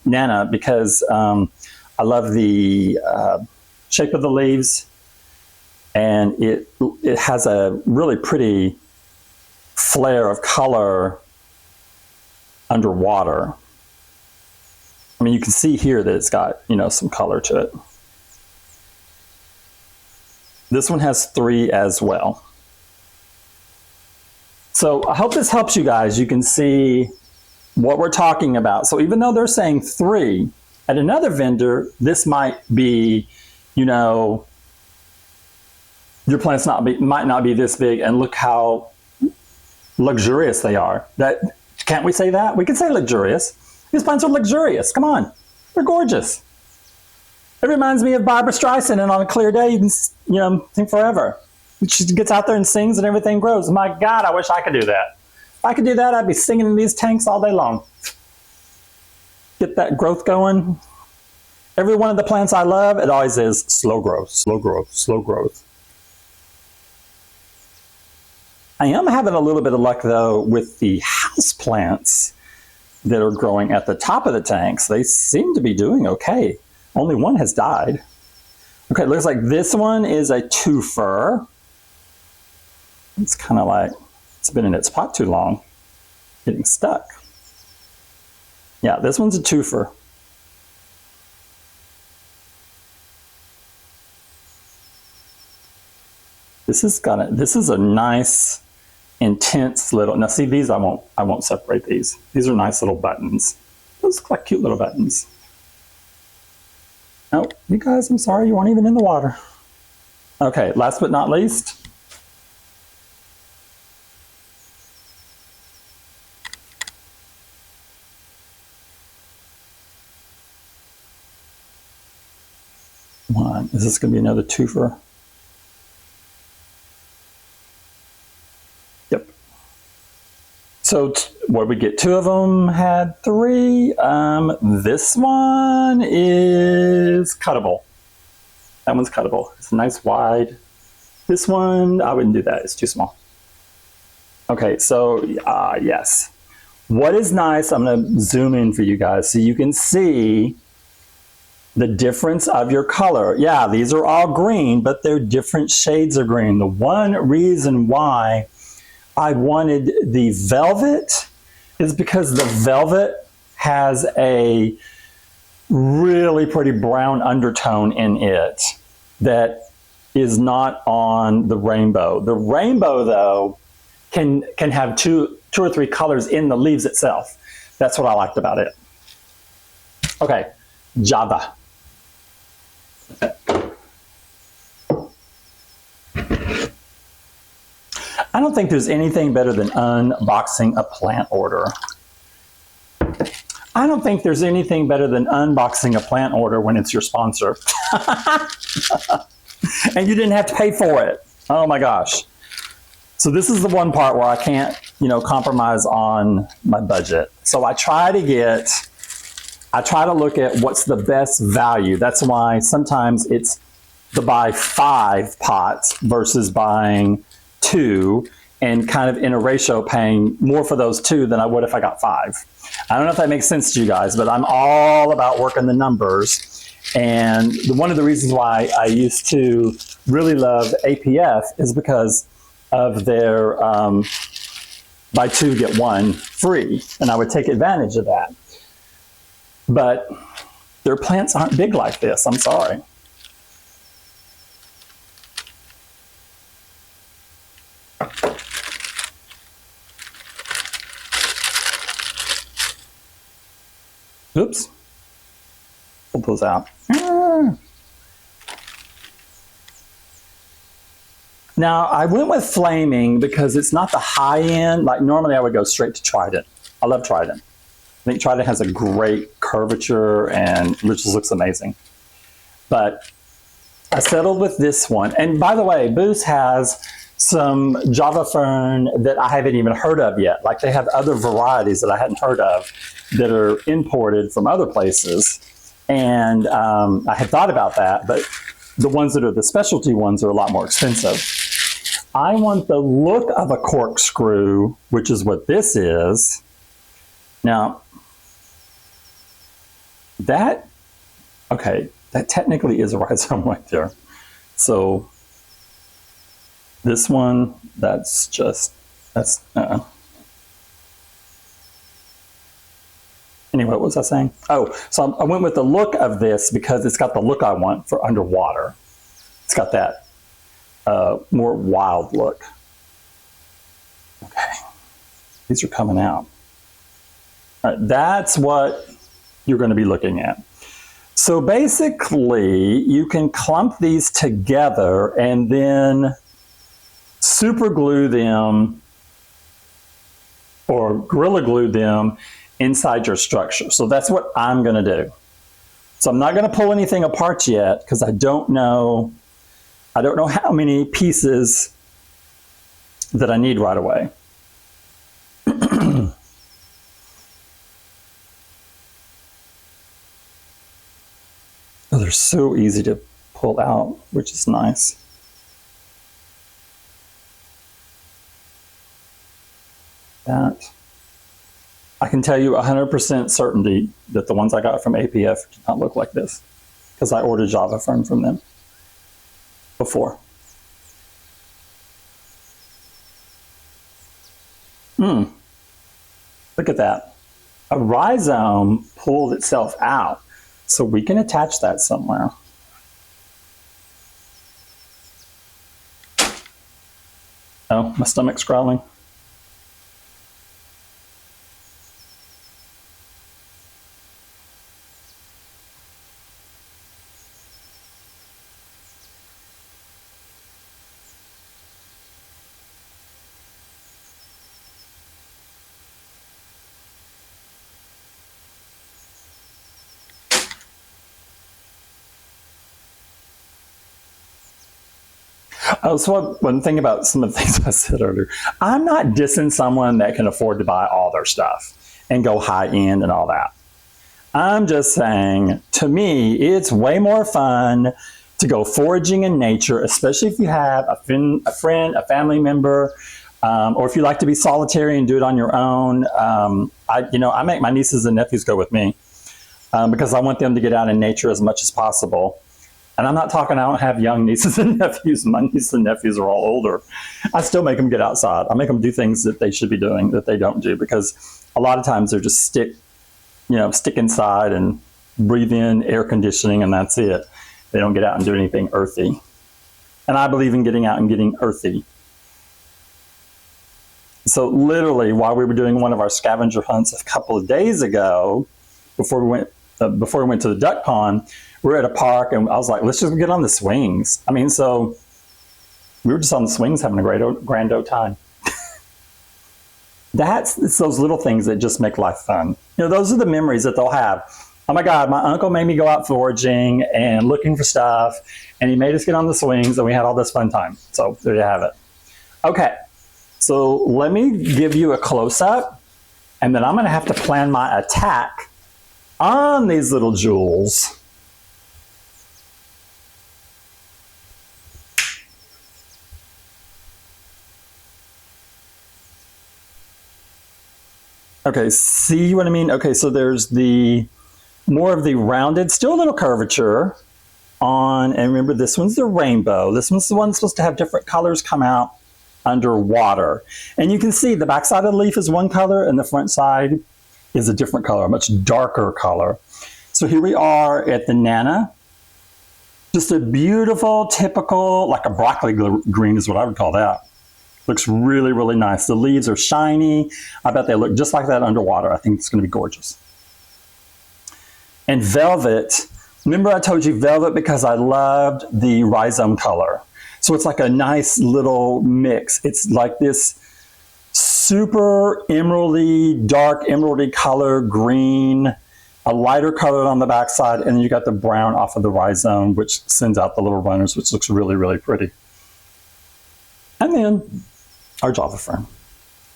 Nana because I love the shape of the leaves, and it has a really pretty flare of color underwater. I mean, you can see here that it's got, you know, some color to it. This one has 3 as well. So I hope this helps you guys. You can see what we're talking about. So even though they're saying 3, at another vendor, this might be, you know, your plants might not be this big, and look how luxurious they are. Can't we say that? We can say luxurious. These plants are luxurious. Come on. They're gorgeous. It reminds me of Barbara Streisand, and on a clear day, you can, you know, sing forever. She gets out there and sings and everything grows. My God, I wish I could do that. If I could do that, I'd be singing in these tanks all day long. Get that growth going. Every one of the plants I love, it always is slow growth, slow growth, slow growth. I am having a little bit of luck, though, with the house plants that are growing at the top of the tanks. They seem to be doing okay. Only one has died. Okay, it looks like this one is a twofer. It's kind of like it's been in its pot too long, getting stuck. Yeah, this one's a twofer. This is a nice, intense little. Now, see these? I won't separate these. These are nice little buttons. Those look like cute little buttons. Oh, you guys, I'm sorry, you weren't even in the water. Okay, last but not least. One. Is this going to be another twofer? Yep. So what we get? 2 of them had 3. This one is cuttable. That one's cuttable. It's a nice wide. This one, I wouldn't do that. It's too small. Okay, so yes. What is nice, I'm going to zoom in for you guys so you can see the difference of your color. Yeah, these are all green, but they're different shades of green. The one reason why I wanted the velvet is because the velvet has a really pretty brown undertone in it that is not on the rainbow. The rainbow, though, can have two or three colors in the leaves itself. That's what I liked about it. Okay, Java. I don't think there's anything better than unboxing a plant order. I don't think there's anything better than unboxing a plant order when it's your sponsor. And you didn't have to pay for it. Oh my gosh. So this is the one part where I can't, compromise on my budget. So I try to look at what's the best value. That's why sometimes it's to buy 5 pots versus buying 2, and kind of in a ratio paying more for those 2 than I would if I got 5. I don't know if that makes sense to you guys, but I'm all about working the numbers. And one of the reasons why I used to really love APF is because of their buy 2 get 1 free, and I would take advantage of that. But their plants aren't big like this. I'm sorry. Oops. Pull those out. Now, I went with Flaming because it's not the high end. Like normally I would go straight to Trident. I love Trident. I think Trident has a great curvature and it just looks amazing. But I settled with this one. And by the way, Buce has some Java Fern that I haven't even heard of yet. Like they have other varieties that I hadn't heard of that are imported from other places. And I had thought about that, but the ones that are the specialty ones are a lot more expensive. I want the look of a corkscrew, which is what this is. Now, that technically is a rhizome right there. So this one, Anyway, what was I saying? Oh, so I went with the look of this because it's got the look I want for underwater. It's got that more wild look. Okay, these are coming out. All right, that's what you're going to be looking at. So basically, you can clump these together and then super glue them or Gorilla Glue them inside your structure. So that's what I'm going to do. So I'm not going to pull anything apart yet because I don't know how many pieces that I need right away. Oh, they're so easy to pull out, which is nice. That. I can tell you 100% certainty that the ones I got from APF do not look like this because I ordered Java Fern from them before. Look at that. A rhizome pulled itself out, so we can attach that somewhere. Oh, my stomach's growling. Oh, so one thing about some of the things I said earlier, I'm not dissing someone that can afford to buy all their stuff and go high end and all that. I'm just saying, to me, it's way more fun to go foraging in nature, especially if you have a friend, a family member, or if you like to be solitary and do it on your own. I make my nieces and nephews go with me because I want them to get out in nature as much as possible. And I'm not talking, I don't have young nieces and nephews. My nieces and nephews are all older. I still make them get outside. I make them do things that they should be doing that they don't do because a lot of times they're just stick inside and breathe in air conditioning and that's it. They don't get out and do anything earthy. And I believe in getting out and getting earthy. So literally, while we were doing one of our scavenger hunts a couple of days ago, before we went to the duck pond, we were at a park, and I was like, let's just get on the swings. I mean, so we were just on the swings having a grand old time. It's those little things that just make life fun. You know, those are the memories that they'll have. Oh my God, my uncle made me go out foraging and looking for stuff, and he made us get on the swings, and we had all this fun time. So there you have it. Okay, so let me give you a close-up, and then I'm going to have to plan my attack on these little jewels. Okay, see what I mean? Okay, so there's the more of the rounded, still a little curvature on, and remember this one's the rainbow. This one's the one that's supposed to have different colors come out underwater. And you can see the back side of the leaf is one color and the front side is a different color, a much darker color. So here we are at the Nana. Just a beautiful, typical, like a broccoli green is what I would call that. Looks really, really nice. The leaves are shiny. I bet they look just like that underwater. I think it's going to be gorgeous. And velvet, remember I told you velvet because I loved the rhizome color. So it's like a nice little mix. It's like this super emeraldy, dark emeraldy color, green, a lighter color on the backside, and then you got the brown off of the rhizome, which sends out the little runners, which looks really, really pretty. And then our Java fern.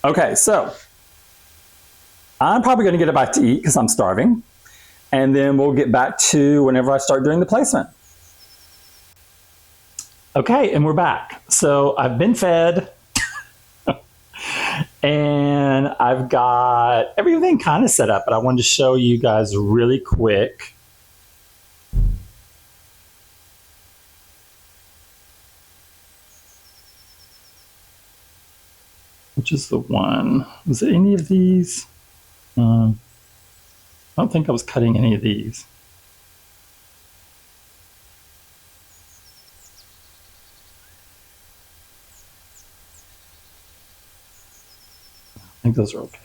Okay, so I'm probably going to get a bite to eat because I'm starving. And then we'll get back to whenever I start doing the placement. Okay, and we're back. So I've been fed. And I've got everything kind of set up, but I wanted to show you guys really quick. Which is the one? Was it any of these? I don't think I was cutting any of these. I think those are okay.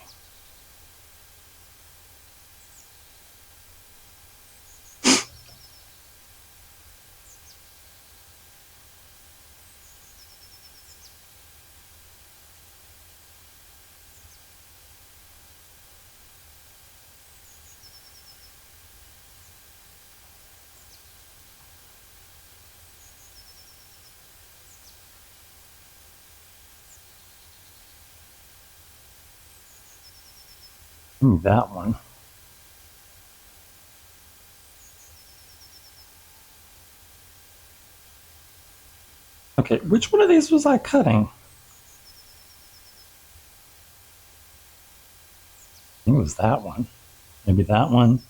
That one. Okay, which one of these was I cutting? I think it was that one. Maybe that one.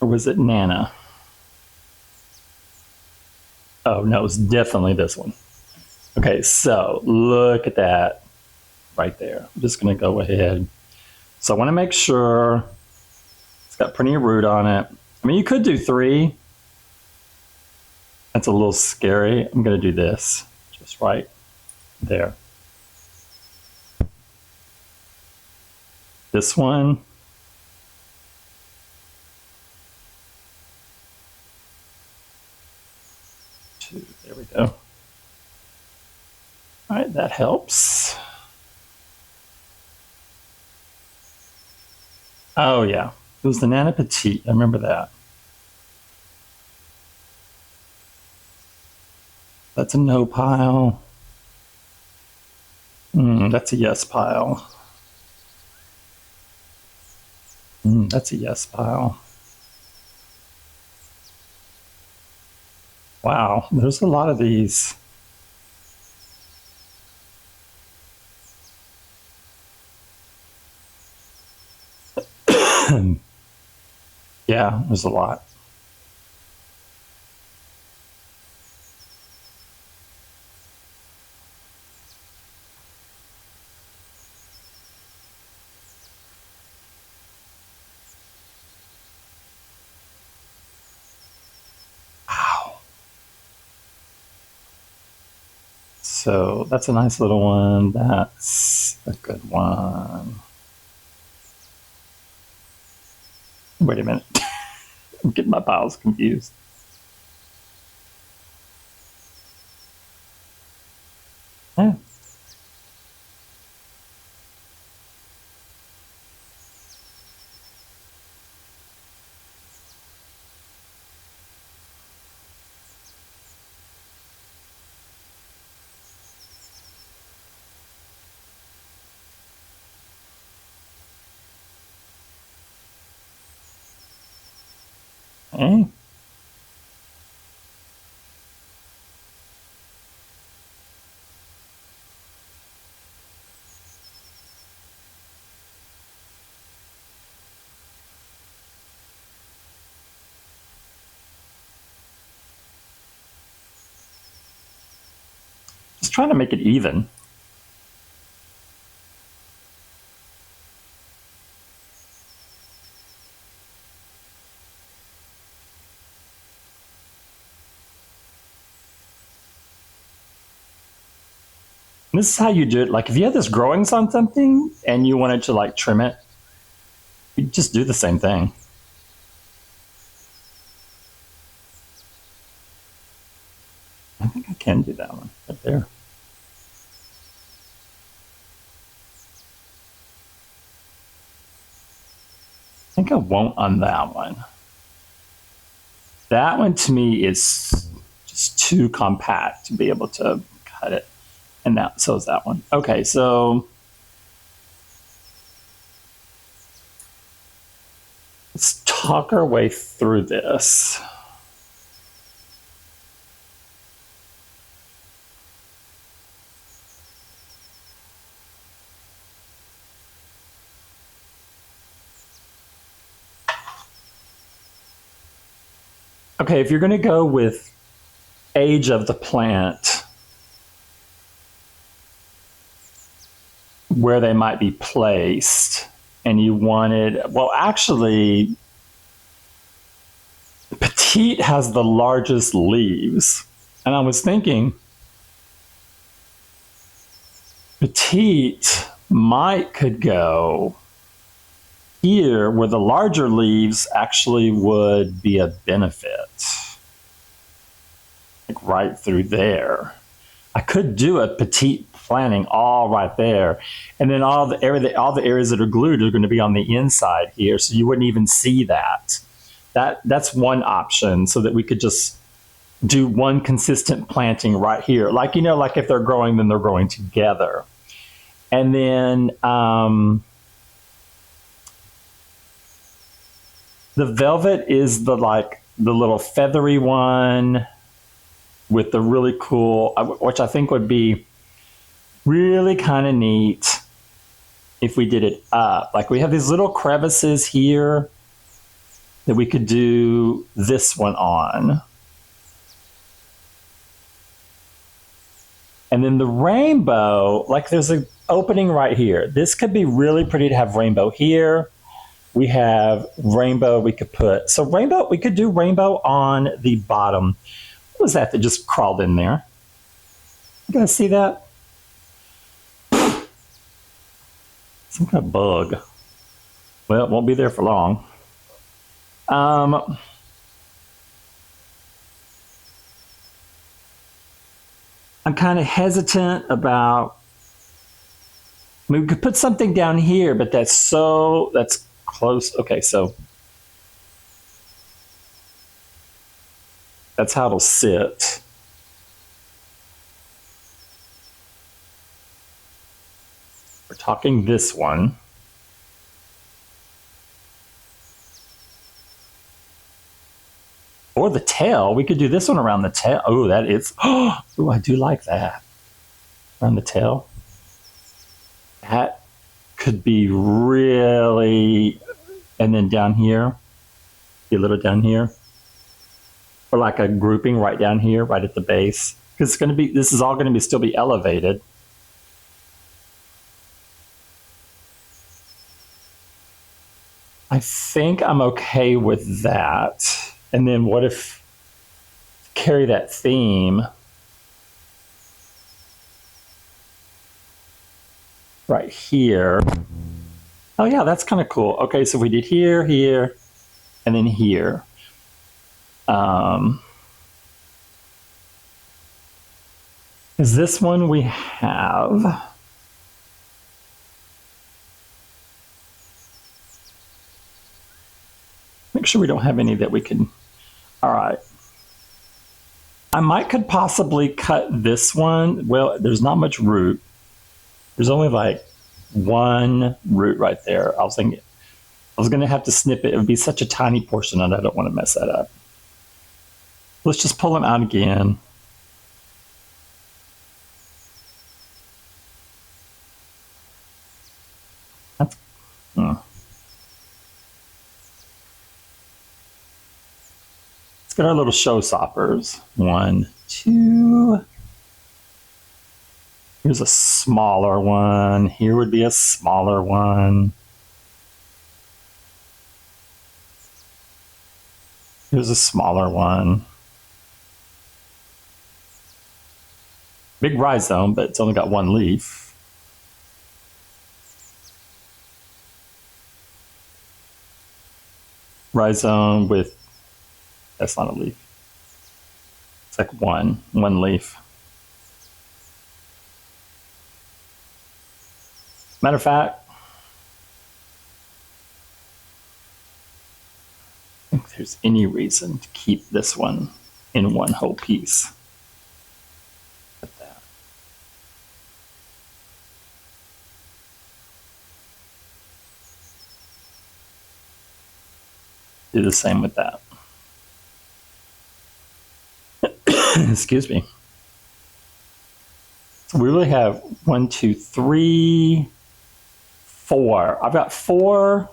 Or was it Nana? Oh, no, it was definitely this one. Okay, so look at that right there. I'm just going to go ahead. So I want to make sure it's got plenty of root on it. I mean, you could do 3. That's a little scary. I'm going to do this just right there. This one. There we go. All right, that helps. Oh yeah, it was the Nana Petite. I remember that. That's a no pile. That's a yes pile. That's a yes pile. Wow, there's a lot of these. Yeah, there's a lot. So that's a nice little one. That's a good one. Wait a minute. I'm getting my piles confused. Yeah. Okay. Just trying to make it even. This is how you do it. Like if you had this growings on something and you wanted to like trim it, you just do the same thing. I think I can do that one right there. I think I won't on that one. That one to me is just too compact to be able to cut it. And that, so is that one. Okay, so let's talk our way through this. Okay, if you're going to go with age of the plant, where they might be placed, and you wanted, well, actually, Petite has the largest leaves. And I was thinking, Petite could go here where the larger leaves actually would be a benefit. Like right through there. I could do a Petite planting all right there. And then all the areas that are glued are going to be on the inside here, so you wouldn't even see that. That's one option, so that we could just do one consistent planting right here. Like, you know, like if they're growing, then they're growing together. And then the velvet is the little feathery one with the really cool, which I think would be really kind of neat if we did it up. Like we have these little crevices here that we could do this one on. And then the rainbow, like there's an opening right here. This could be really pretty to have rainbow here. We have rainbow we could put. So rainbow, we could do rainbow on the bottom. What was that just crawled in there? You guys see that? Some kind of bug. Well, it won't be there for long. I'm kind of hesitant about, I mean, we could put something down here, but that's close. Okay, so that's how it'll sit. We're talking this one. Or the tail. We could do this one around the tail. Oh, that is. Oh, I do like that. Around the tail. That could be really. And then down here. Be a little down here. Or like a grouping right down here, right at the base. Because it's going to be. This is all going to be still be elevated. I think I'm okay with that. And then what if carry that theme? right here. Oh yeah, that's kind of cool. Okay, so we did here, here, and then here. Is this one we have? Make sure we don't have any that we can. All right. I could possibly cut this one. Well, there's not much root. There's only like one root right there. I was thinking I was going to have to snip it. It would be such a tiny portion, and I don't want to mess that up. Let's just pull them out again. That's, Let's get our little showstoppers. 1, 2. Here's a smaller one. Here would be a smaller one. Here's a smaller one. Big rhizome, but it's only got one leaf. Rhizome with, that's not a leaf. It's like one leaf. Matter of fact, I don't think there's any reason to keep this one in one whole piece. Like that. Do the same with that. Excuse me. So we really have 1, 2, 3, 4. I've got 4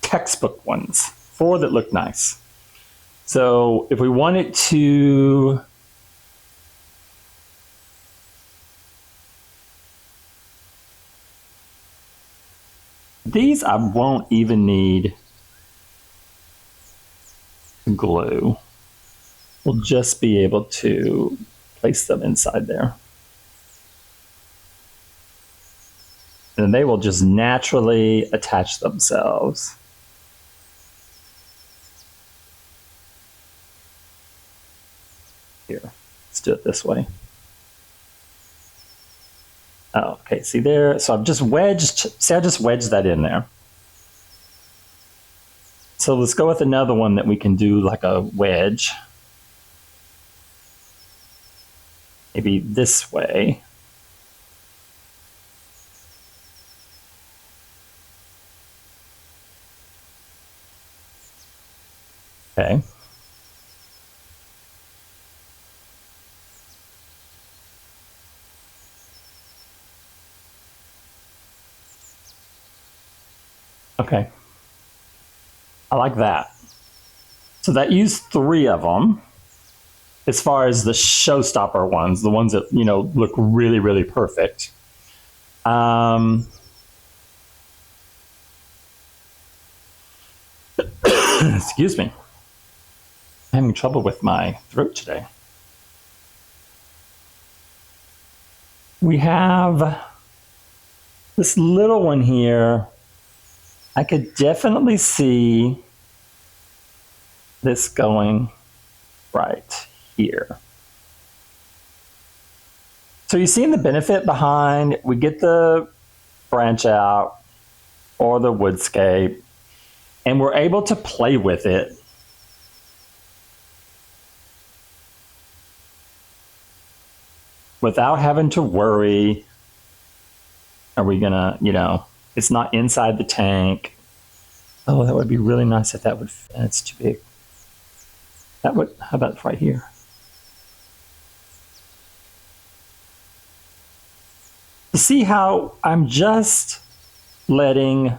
textbook ones, 4 that look nice. So if we wanted to these, I won't even need glue. We'll just be able to place them inside there. And they will just naturally attach themselves. Here, let's do it this way. Oh, okay, see there? So I've just wedged, see, I just wedged that in there. So let's go with another one that we can do like a wedge. Maybe this way. Okay. Okay. I like that. So that used 3 of them. As far as the showstopper ones, the ones that, you know, look really, really perfect. Excuse me. I'm having trouble with my throat today. We have this little one here. I could definitely see this going right here. So you've seen the benefit behind, we get the branch out or the woodscape, and we're able to play with it. Without having to worry, are we gonna, you know, it's not inside the tank. Oh, that would be really nice if that would fit. It's too big. That would, how about right here? See how I'm just letting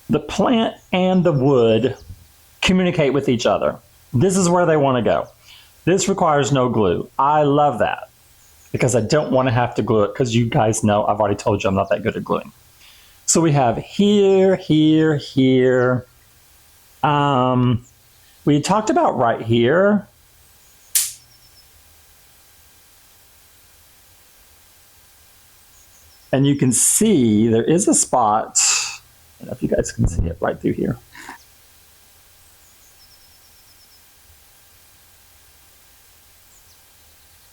the plant and the wood communicate with each other. This is where they want to go. This requires no glue. I love that because I don't want to have to glue it, because you guys know I've already told you I'm not that good at gluing. So we have here, here, here. We talked about right here. And you can see there is a spot. I don't know if you guys can see it right through here.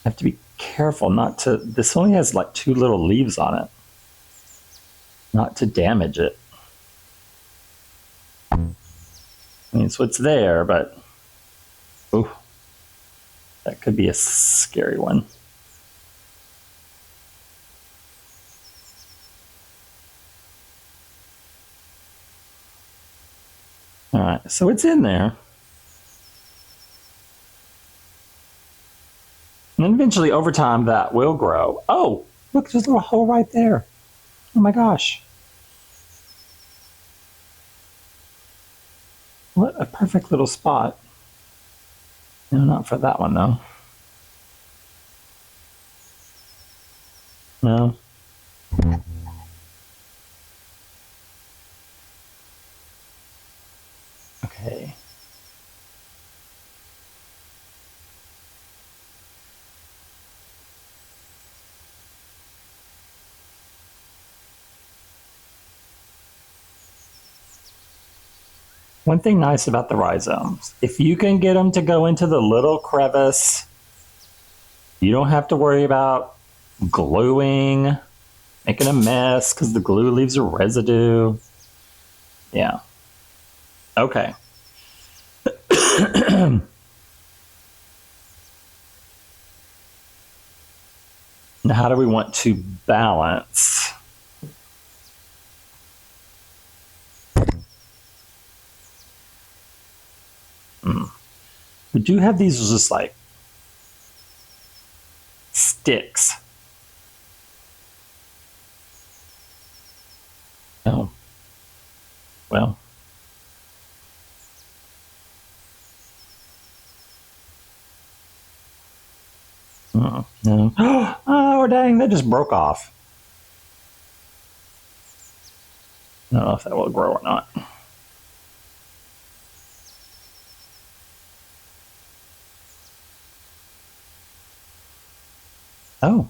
I have to be careful not to, this only has like 2 little leaves on it, not to damage it. I mean, so it's there, but ooh, that could be a scary one. All right, so it's in there. And then eventually, over time, that will grow. Oh, look, there's a little hole right there. Oh my gosh. What a perfect little spot. No, not for that one, though. No. Okay. One thing nice about the rhizomes, if you can get them to go into the little crevice, you don't have to worry about gluing, making a mess because the glue leaves a residue. Yeah. Okay. Now, how do we want to balance? We do have these just like sticks. Oh, well. No. Oh, dang, that just broke off. I don't know if that will grow or not. Oh.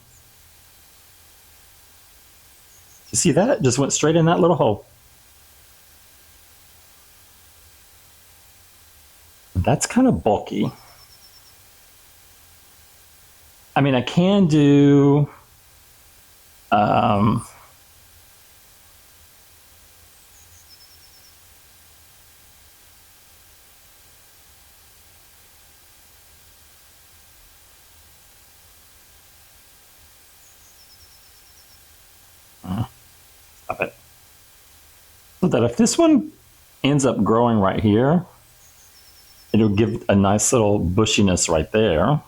You see that? It just went straight in that little hole. That's kind of bulky. I mean, I can do stop it. So that if this one ends up growing right here, it'll give a nice little bushiness right there.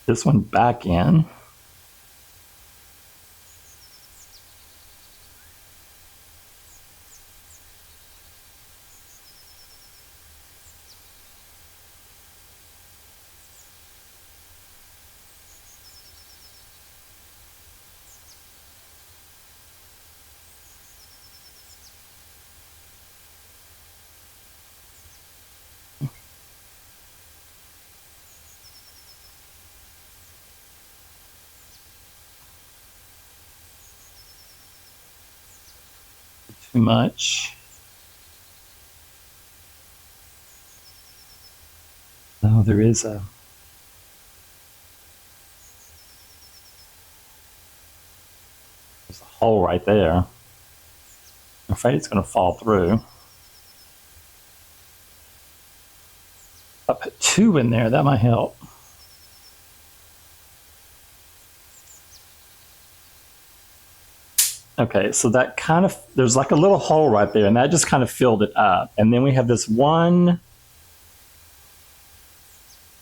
This one back in. Too much. No, there's a hole right there. I'm afraid it's going to fall through. I'll put 2 in there, that might help. Okay, so that kind of, there's like a little hole right there, and that just kind of filled it up. And then we have this one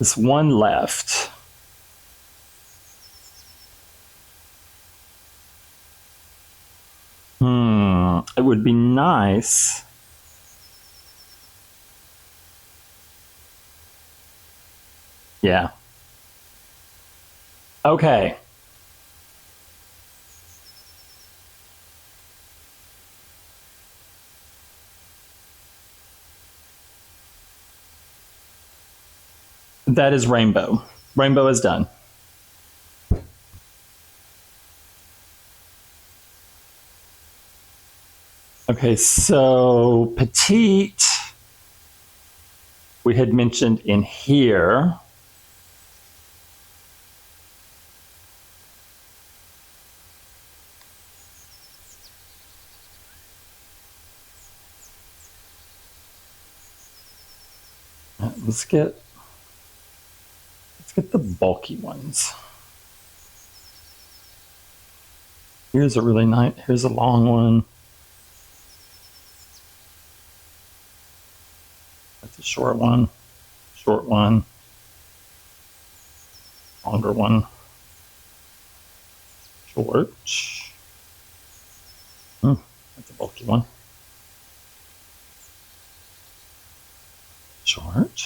left. It would be nice. Yeah. Okay. That is rainbow. Rainbow is done. Okay, so Petite, we had mentioned in here. Let's get the bulky ones. Here's a really nice, here's a long one. That's a short one, longer one, short. That's a bulky one. Short.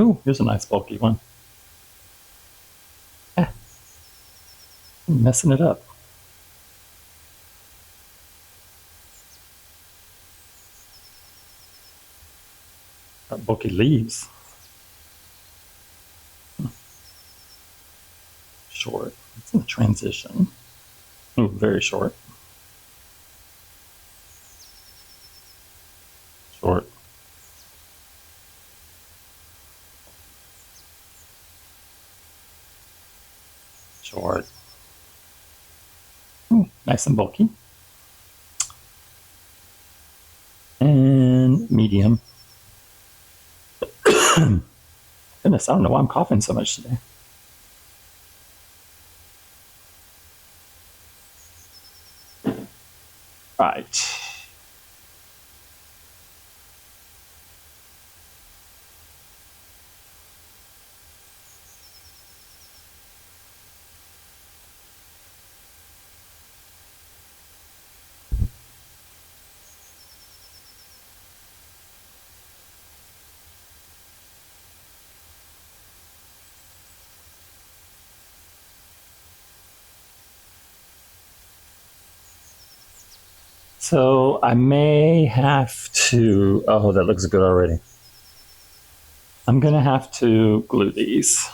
Ooh, here's a nice bulky one. I'm messing it up. Got bulky leaves. Short. It's in the transition. Ooh, very short. Short. Short. Ooh, nice and bulky. And medium. Goodness, I don't know why I'm coughing so much today. Right. So I may have to, oh, that looks good already. I'm going to have to glue these.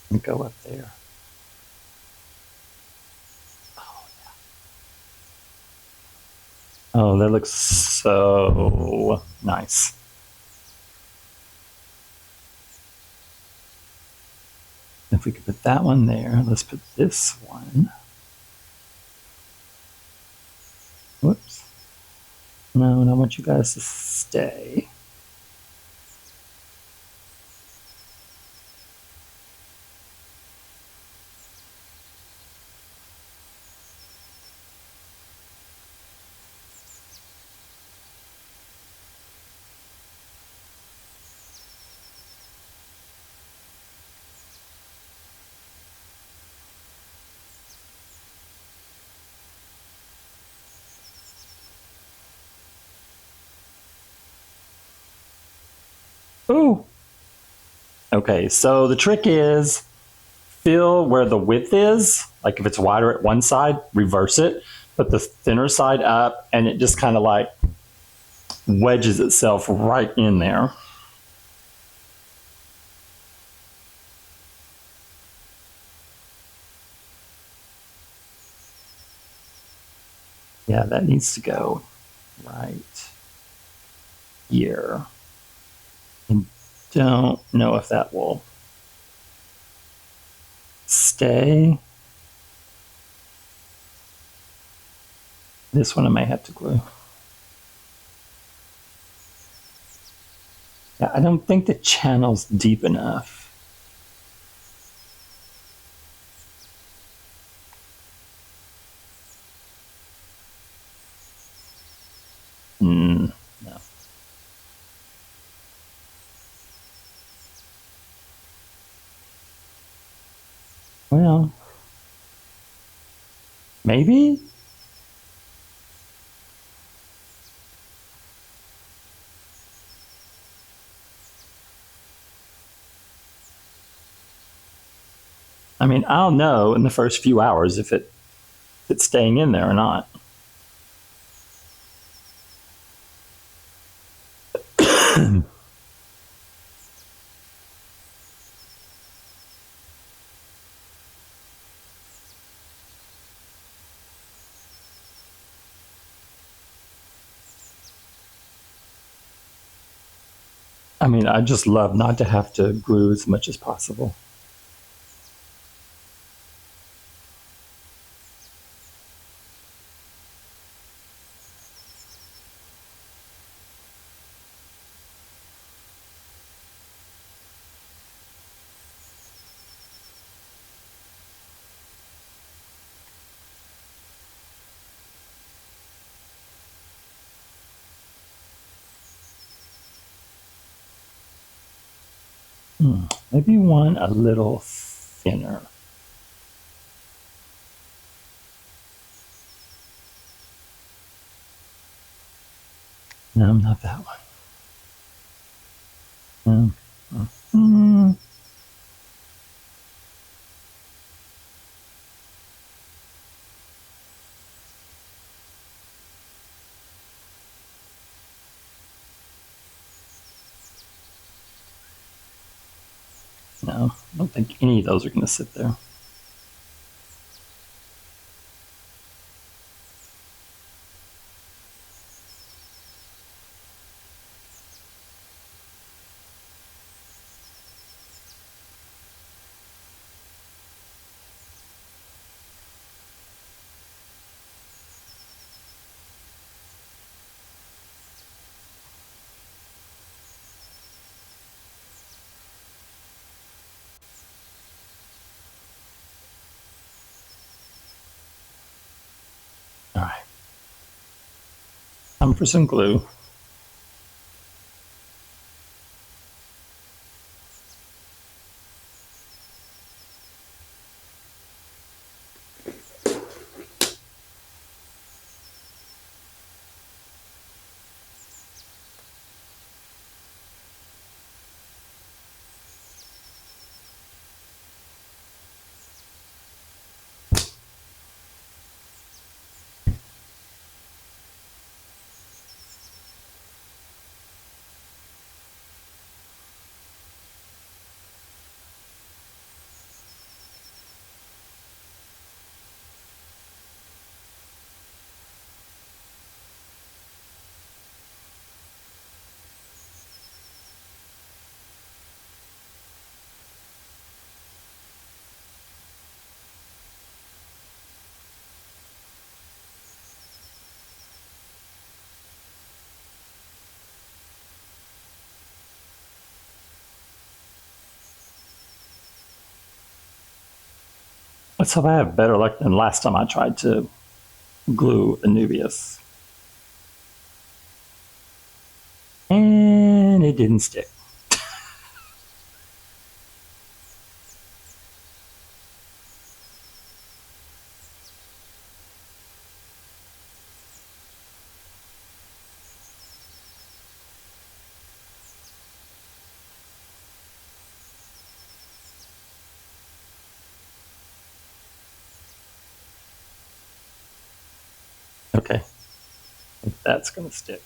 And go up there. Oh, yeah. Oh, that looks so nice. If we could put that one there, let's put this one. Whoops. No, and I want you guys to stay. Ooh. Okay, so the trick is fill where the width is. Like if it's wider at one side, reverse it, put the thinner side up, and it just kind of like wedges itself right in there. Yeah, that needs to go right here. And don't know if that will stay. This one I may have to glue. Yeah, I don't think the channel's deep enough. No. Well, maybe? I mean, I'll know in the first few hours if it's staying in there or not. I mean, I just love not to have to glue as much as possible. Maybe one a little thinner. No, not that one. No. No, I don't think any of those are going to sit there. All right. Time for some glue. Let's hope I have better luck than last time I tried to glue Anubias. And it didn't stick. Okay, I think that's going to stick.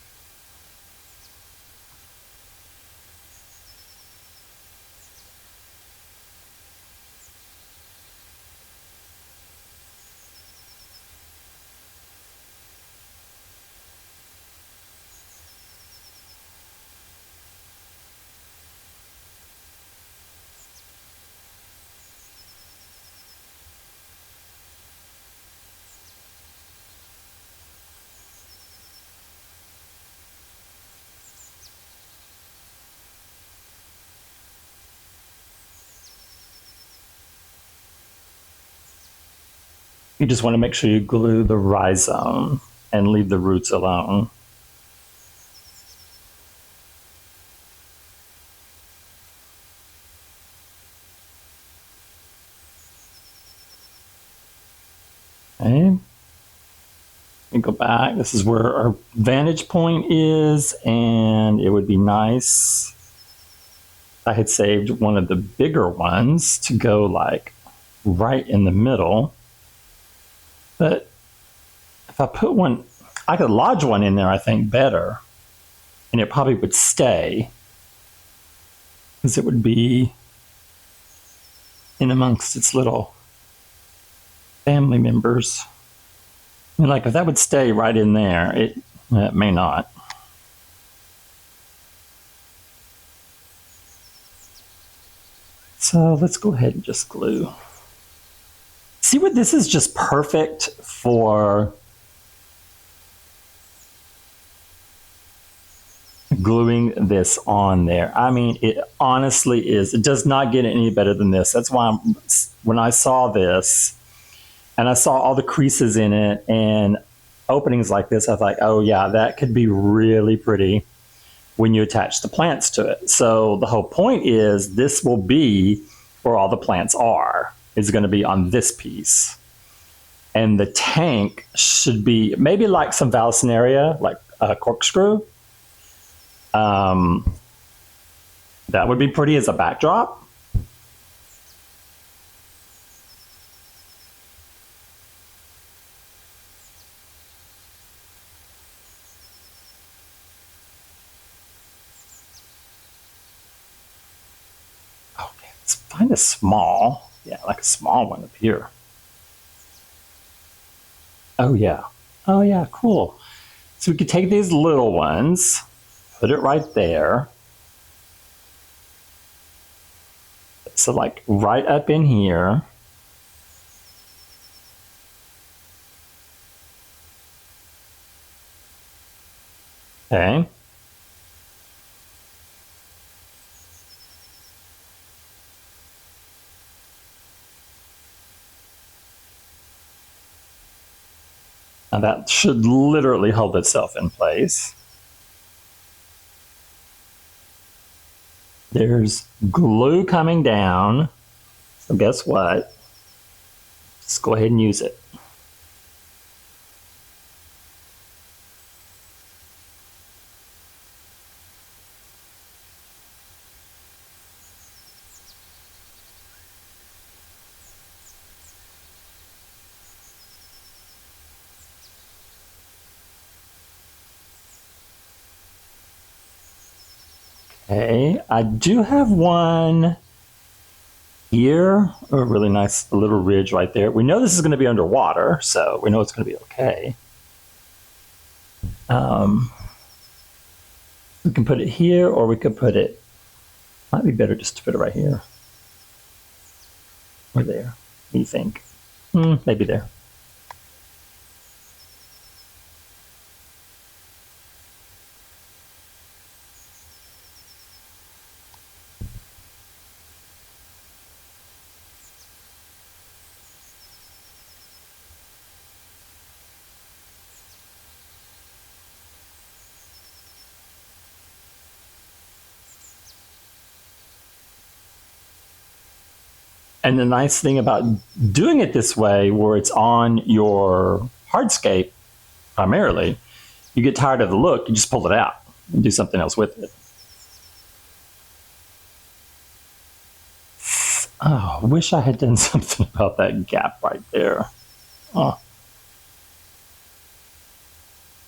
You just want to make sure you glue the rhizome and leave the roots alone. Okay. We go back. This is where our vantage point is, and it would be nice if I had saved one of the bigger ones to go like right in the middle. But if I put one, I could lodge one in there, I think, better. And it probably would stay. Because it would be in amongst its little family members. I mean, like, if that would stay right in there, it may not. So let's go ahead and just glue. See what this is just perfect for gluing this on there. I mean, it honestly is. It does not get any better than this. That's why when I saw this and I saw all the creases in it and openings like this, I was like, oh yeah, that could be really pretty when you attach the plants to it. So the whole point is this will be where all the plants are. It's going to be on this piece. And the tank should be maybe like some Vallisneria, like a corkscrew. That would be pretty as a backdrop. Okay, let's find a small, like a small one up here. Oh yeah, cool. So we could take these little ones, put it right there. So like right up in here. Okay. Now that should literally hold itself in place. There's glue coming down. So guess what? Just go ahead and use it. Okay, I do have one here, a really nice little ridge right there. We know this is going to be underwater, so we know it's going to be okay. We can put it here, or we could put it, might be better just to put it right here. Or there, what do you think? Maybe there. And the nice thing about doing it this way, where it's on your hardscape primarily, you get tired of the look, you just pull it out and do something else with it. Oh, I wish I had done something about that gap right there. Oh.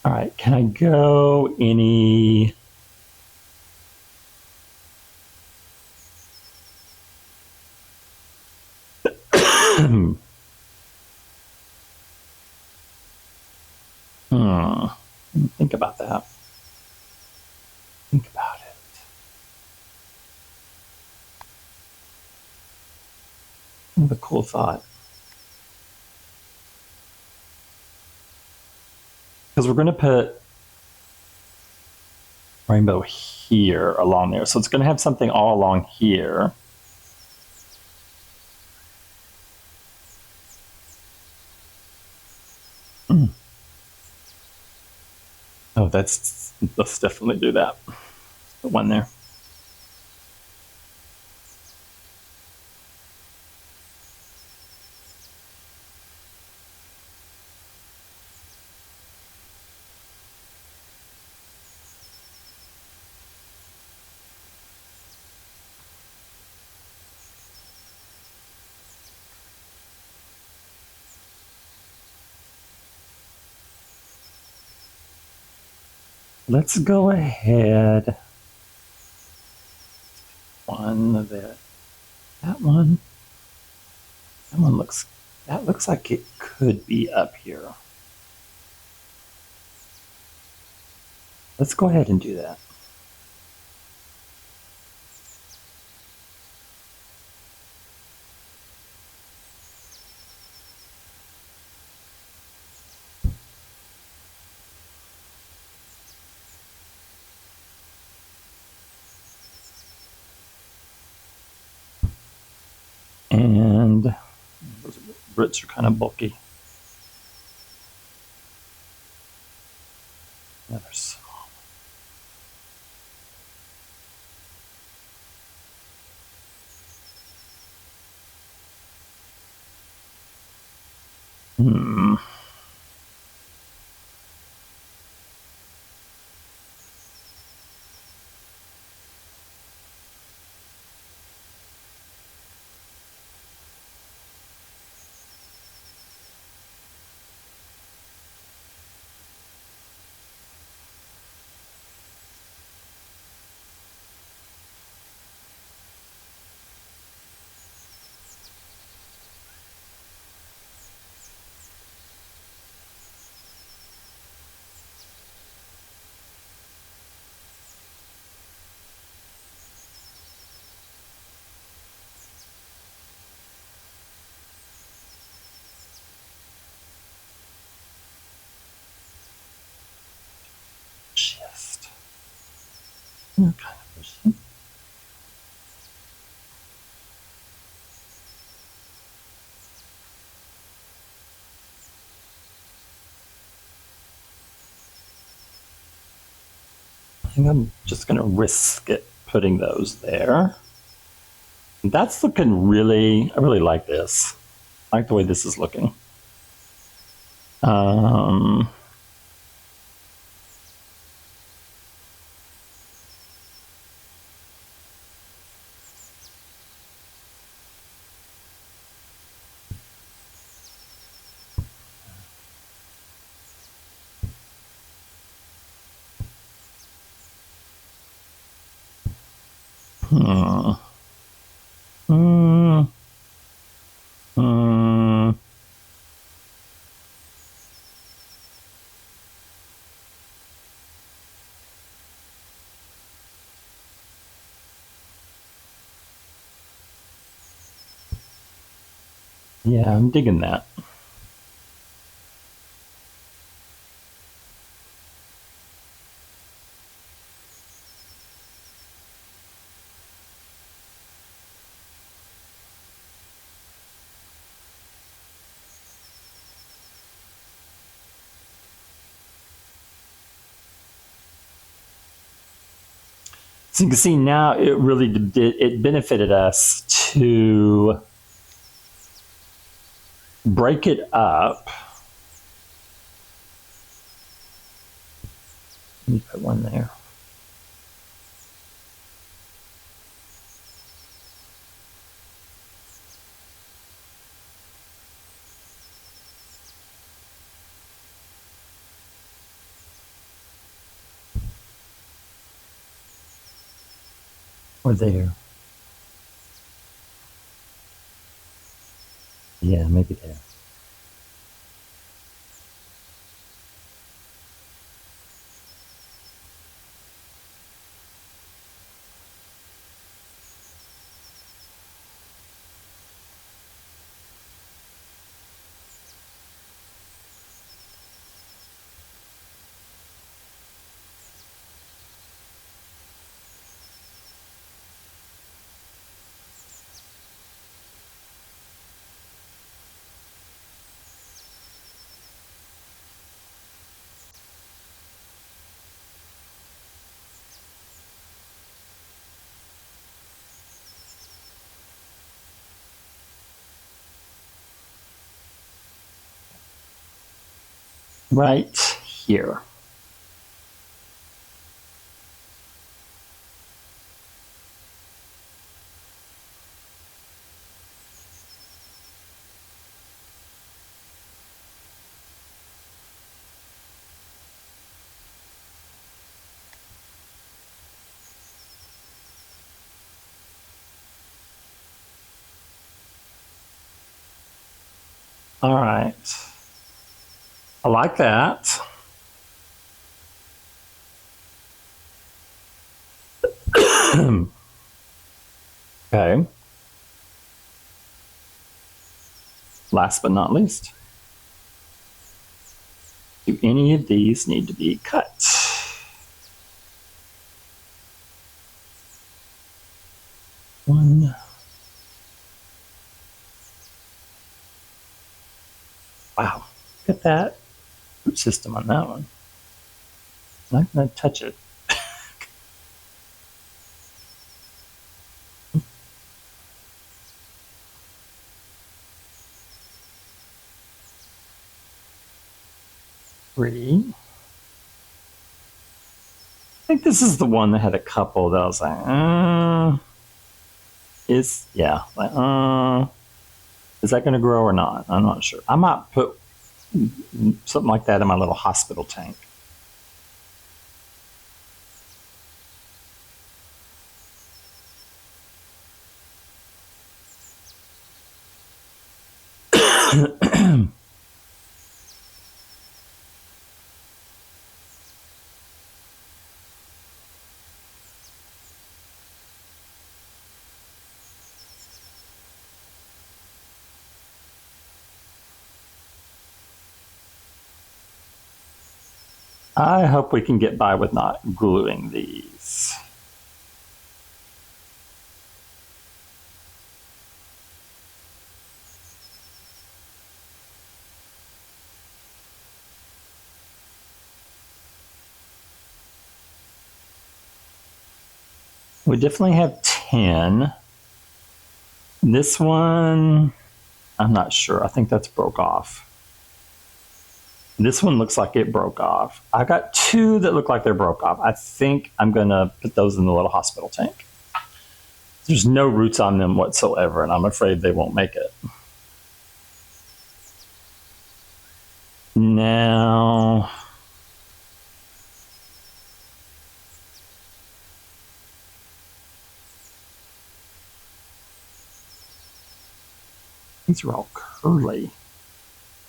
All right, can I go any... Think about that. Think about it. What a cool thought. Because we're going to put rainbow here along there. So it's going to have something all along here. Oh, let's definitely do that. The one there. let's go ahead. One that one. That one looks. That looks like it could be up here. Let's go ahead and do that. And those Brits are kind of bulky. Another small. Shift. Kind of pushing. I think I'm just going to risk it putting those there. That's looking really, I really like this. I like the way this is looking. Yeah, I'm digging that. So you can see now it really it benefited us to break it up. Let me put one there. Or there. Yeah, maybe there. Right here. All right. I like that. Okay. Last but not least, do any of these need to be cut? One. Wow. Look at that root system on that one. I'm not going to touch it. Three. I think this is the one that had a couple that I was like, is that going to grow or not? I'm not sure. I might put something like that in my little hospital tank. I hope we can get by with not gluing these. We definitely have 10. This one, I'm not sure. I think that's broke off. This one looks like it broke off. I got 2 that look like they're broke off. I think I'm going to put those in the little hospital tank. There's no roots on them whatsoever, and I'm afraid they won't make it. Now, these are all curly.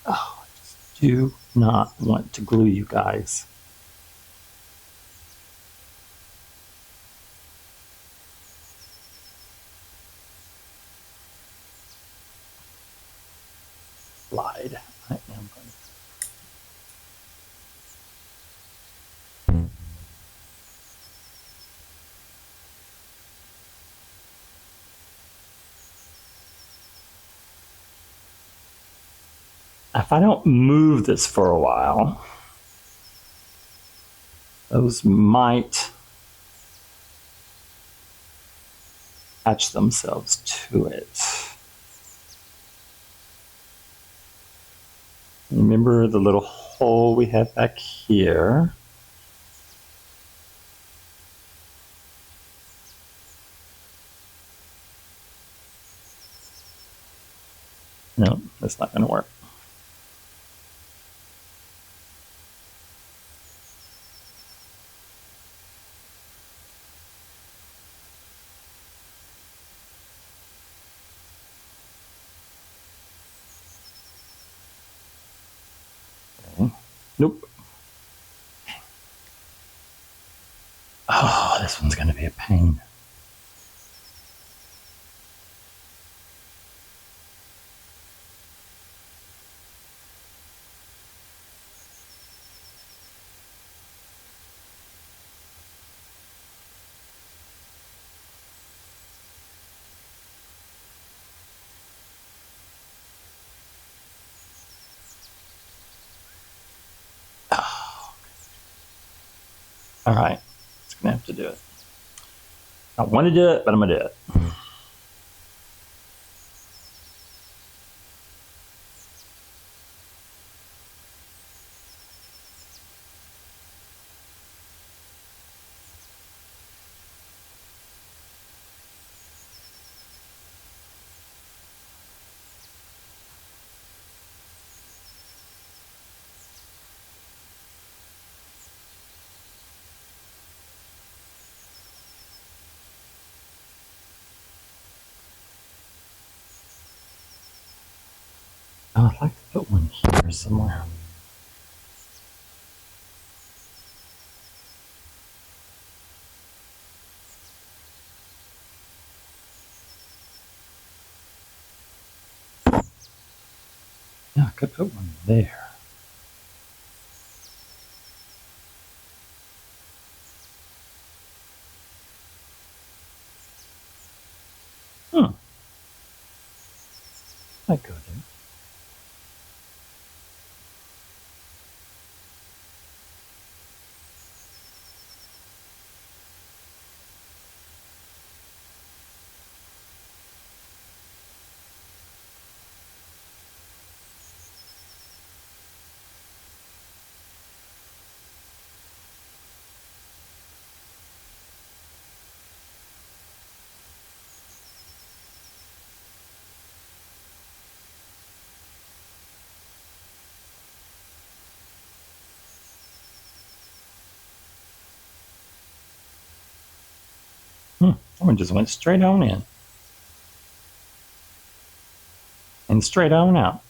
Oh, I just do not want to glue you guys. Lied. I am going to. If I don't move this for a while, those might attach themselves to it. Remember the little hole we have back here? No, that's not going to work. Nope. Oh, this one's going to be a pain. All right, it's gonna have to do it. I want to do it, but I'm gonna do it. Oh, I'd like to put one here somewhere. Yeah, I could put one there. That go there. That one just went straight on in. And straight on out.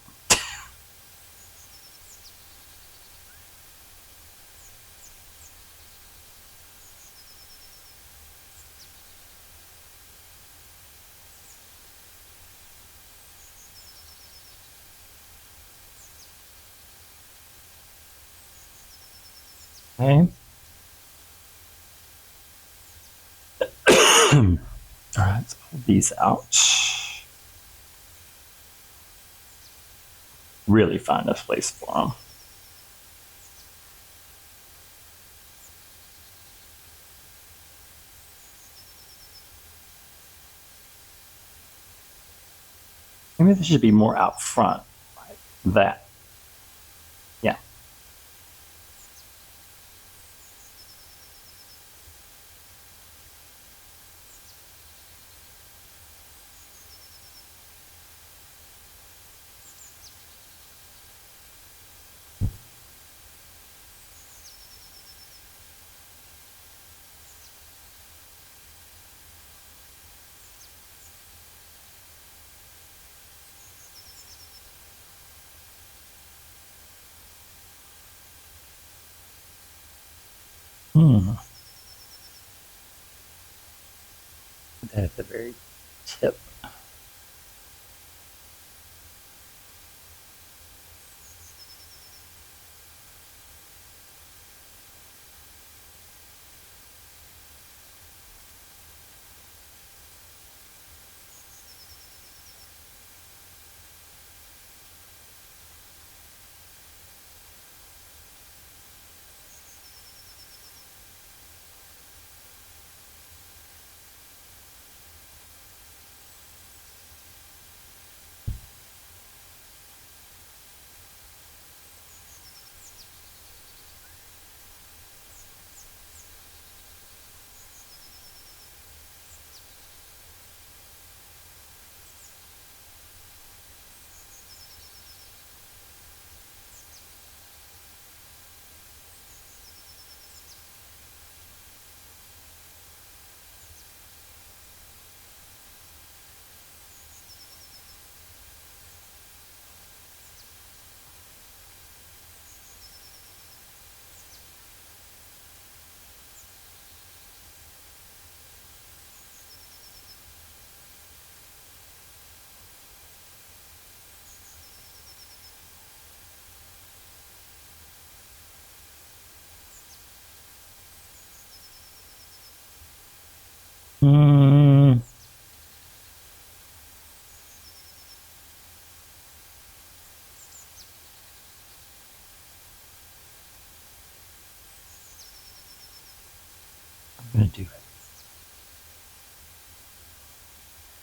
Okay. All right, let's pull these out. Really find a place for them. Maybe they should be more out front, like that. Yeah. Put that at the very tip. Mm. I'm going to do it.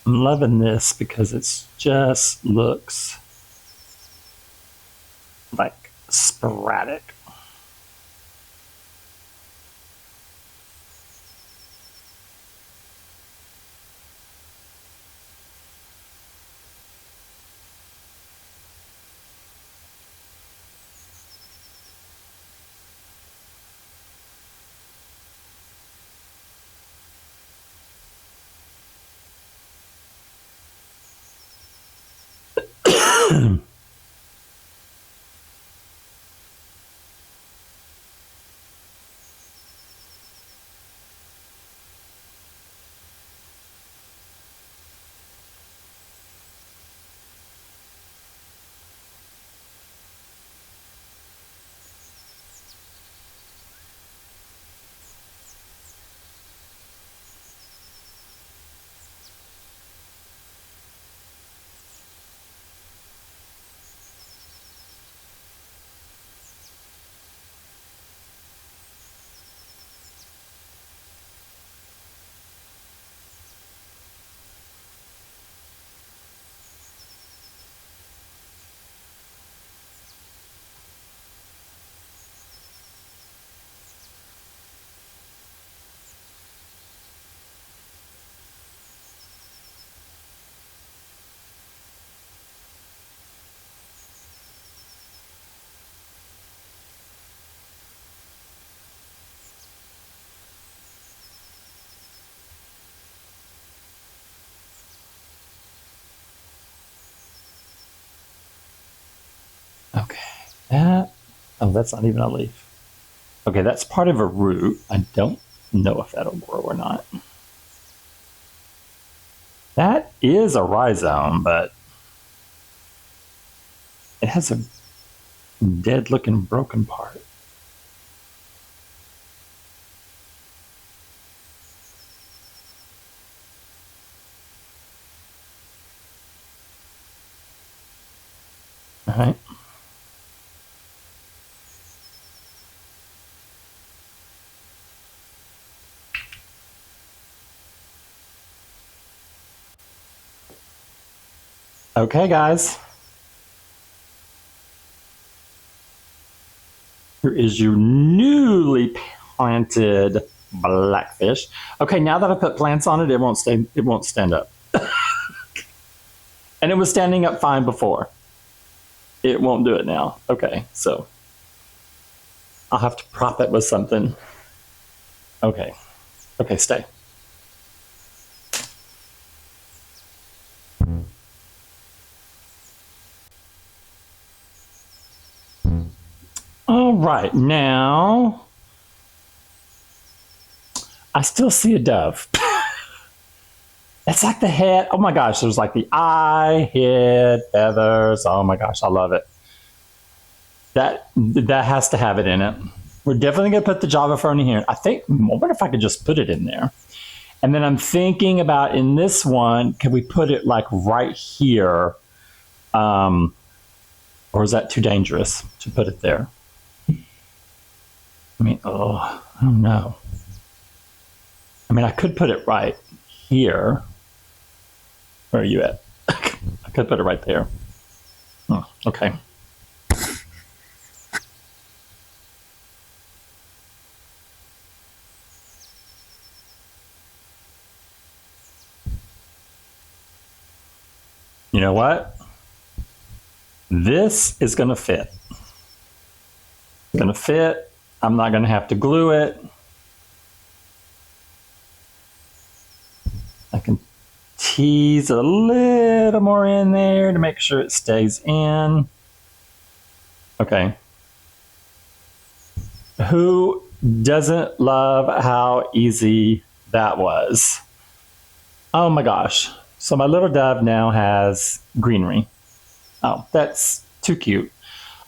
I'm loving this because it just looks like sporadic. That, oh, that's not even a leaf. Okay, that's part of a root. I don't know if that'll grow or not. That is a rhizome, but it has a dead looking broken part. All right. Okay, guys. Here is your newly planted blackfish. Okay, now that I put plants on it, it won't stand up. And it was standing up fine before. It won't do it now. Okay, so I'll have to prop it with something. Okay. Okay, stay. All right, now I still see a dove. It's like the head. Oh my gosh, there's like the eye, head, feathers. Oh my gosh, I love it. That has to have it in it. We're definitely gonna put the Java Fern in here. I wonder if I could just put it in there. And then I'm thinking about in this one, can we put it like right here? Or is that too dangerous to put it there? I mean, I don't know. I mean, I could put it right here. Where are you at? I could put it right there. Oh, okay. You know what? This is going to fit. It's going to fit. I'm not going to have to glue it. I can tease a little more in there to make sure it stays in. Okay. Who doesn't love how easy that was? Oh my gosh. So my little dove now has greenery. Oh, that's too cute.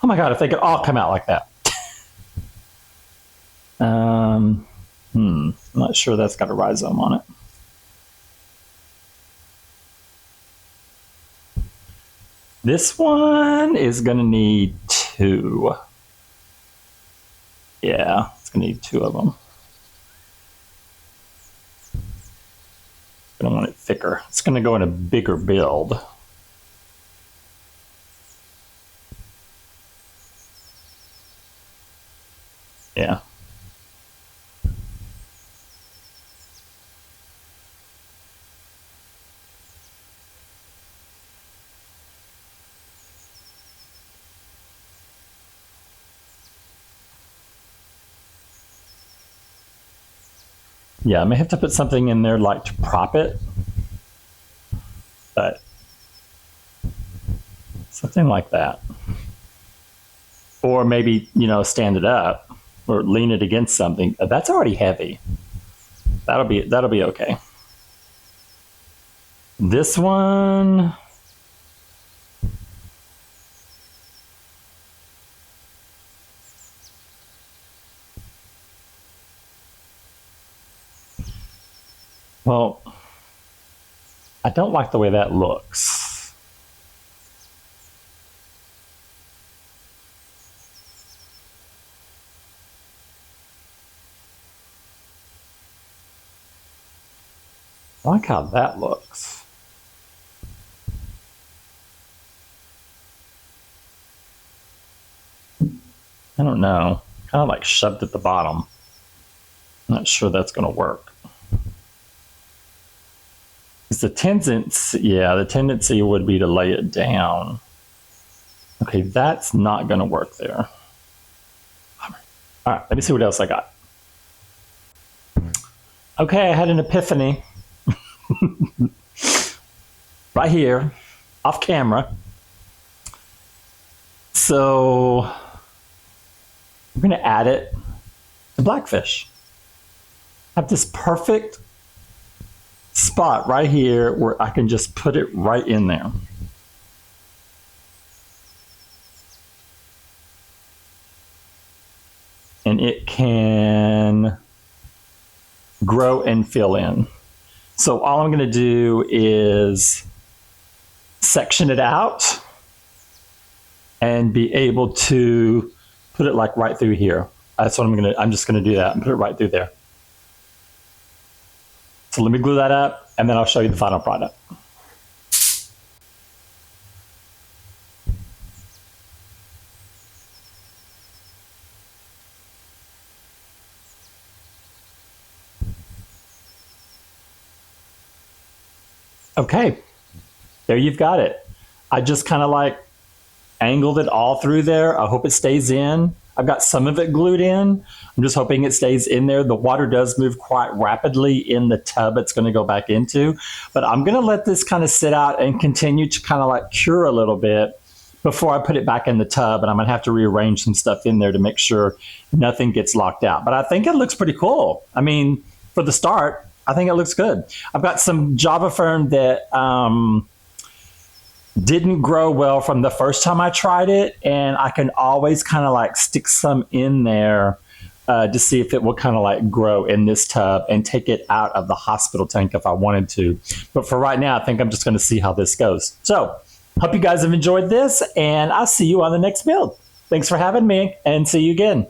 Oh my God, if they could all come out like that. I'm not sure that's got a rhizome on it. This one is going to need 2. Yeah, it's going to need 2 of them. I don't want it thicker. It's going to go in a bigger build. Yeah. Yeah, I may have to put something in there like to prop it, but something like that. Or maybe, stand it up or lean it against something. That's already heavy. That'll be okay. This one, well, I don't like the way that looks. I like how that looks. I don't know. Kind of like shoved at the bottom. I'm not sure that's going to work. The tendency would be to lay it down. Okay, that's not going to work there. All right, let me see what else I got. Okay, I had an epiphany. Right here, off camera. So I'm going to add it to Blackfish. I have this perfect spot right here where I can just put it right in there. And it can grow and fill in. So all I'm going to do is section it out and be able to put it like right through here. That's what I'm just going to do that and put it right through there. So let me glue that up and then I'll show you the final product. Okay, there you've got it. I just kind of like angled it all through there. I hope it stays in. I've got some of it glued in. I'm just hoping it stays in there. The water does move quite rapidly in the tub it's going to go back into, but I'm going to let this kind of sit out and continue to kind of like cure a little bit before I put it back in the tub, and I'm going to have to rearrange some stuff in there to make sure nothing gets locked out. But I think it looks pretty cool. I mean, for the start, I think it looks good. I've got some Java Fern that didn't grow well from the first time I tried it, and I can always kind of like stick some in there to see if it will kind of like grow in this tub and take it out of the hospital tank if I wanted to. But for right now, I think I'm just going to see how this goes. So hope you guys have enjoyed this, and I'll see you on the next build. Thanks for having me, and see you again.